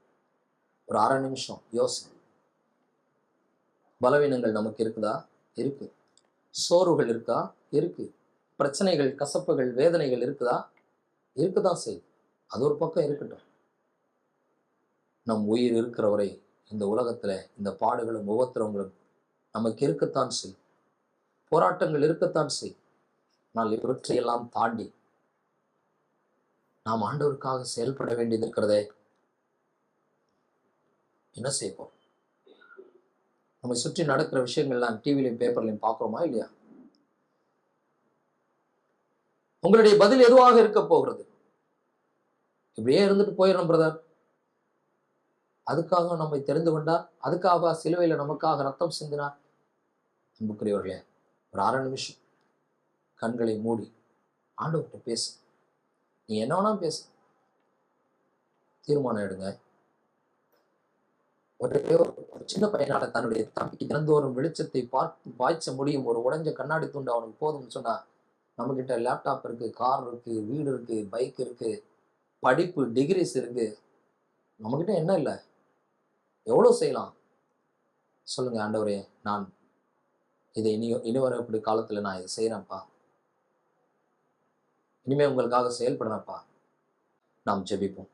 ஒரு 1/2 நிமிஷம் யோசனை. பலவீனங்கள் நமக்கு இருக்குதா? இருக்கு. சோர்வுகள் இருக்கா? இருக்கு. பிரச்சனைகள், கசப்புகள், வேதனைகள் இருக்குதா? இருக்குதான் செய்யுது. அது ஒரு பக்கம் இருக்கட்டும். நம் உயிர் இருக்கிற வரை இந்த உலகத்துல இந்த பாடுகளும் உபத்திரவங்களும் நமக்கு இருக்கத்தான் செய்யும். போராட்டங்கள் இருக்கத்தான் செய்யும். ஆனால் இவற்றையெல்லாம் தாண்டி நாம் ஆண்டவருக்காக செயல்பட வேண்டியது இருக்கிறதே. என்ன செய்வோம்? நம்மை சுற்றி நடக்கிற விஷயங்கள்லாம் டிவிலையும் பேப்பர்லையும் பார்க்கிறோமா இல்லையா? உங்களுடைய பதில் எதுவாக இருக்க போகிறது? இப்படியே இருந்துட்டு போயிடும் பிரதர். அதுக்காக நம்மை தெரிந்து கொண்டார், அதுக்காக சிலுவையில நமக்காக ரத்தம் சிந்தினார். அன்புக்குரியவர்களே, ஒரு 1/2 நிமிஷம் கண்களை மூடி ஆண்டவர்கிட்ட பேசு. நீ என்ன வேணா பேசு. தீர்மானம் எடுங்க. ஒரே ஒரு சின்ன பையனால தன்னுடைய தம்பிக்கு தினந்தோறும் வெளிச்சத்தை பாய்ச்ச முடியும். ஒரு உடைஞ்ச கண்ணாடி துண்டு அவனுக்கு போதும்னு சொன்னா, நம்ம கிட்ட லேப்டாப் இருக்கு, கார் இருக்கு, வீடு இருக்கு, பைக் இருக்கு, படிப்பு, டிகிரிஸ் இருக்கு. நம்ம கிட்ட என்ன இல்ல? எவ்வளவு செய்யலாம்? சொல்லுங்க, ஆண்டவரே, நான் இதை இனி வரக்கூடிய காலத்துல நான் இதை செய்யறேன்ப்பா. இனிமே உங்களுக்காக செயல்படுறேன்ப்பா. நாம் ஜெபிப்போம்.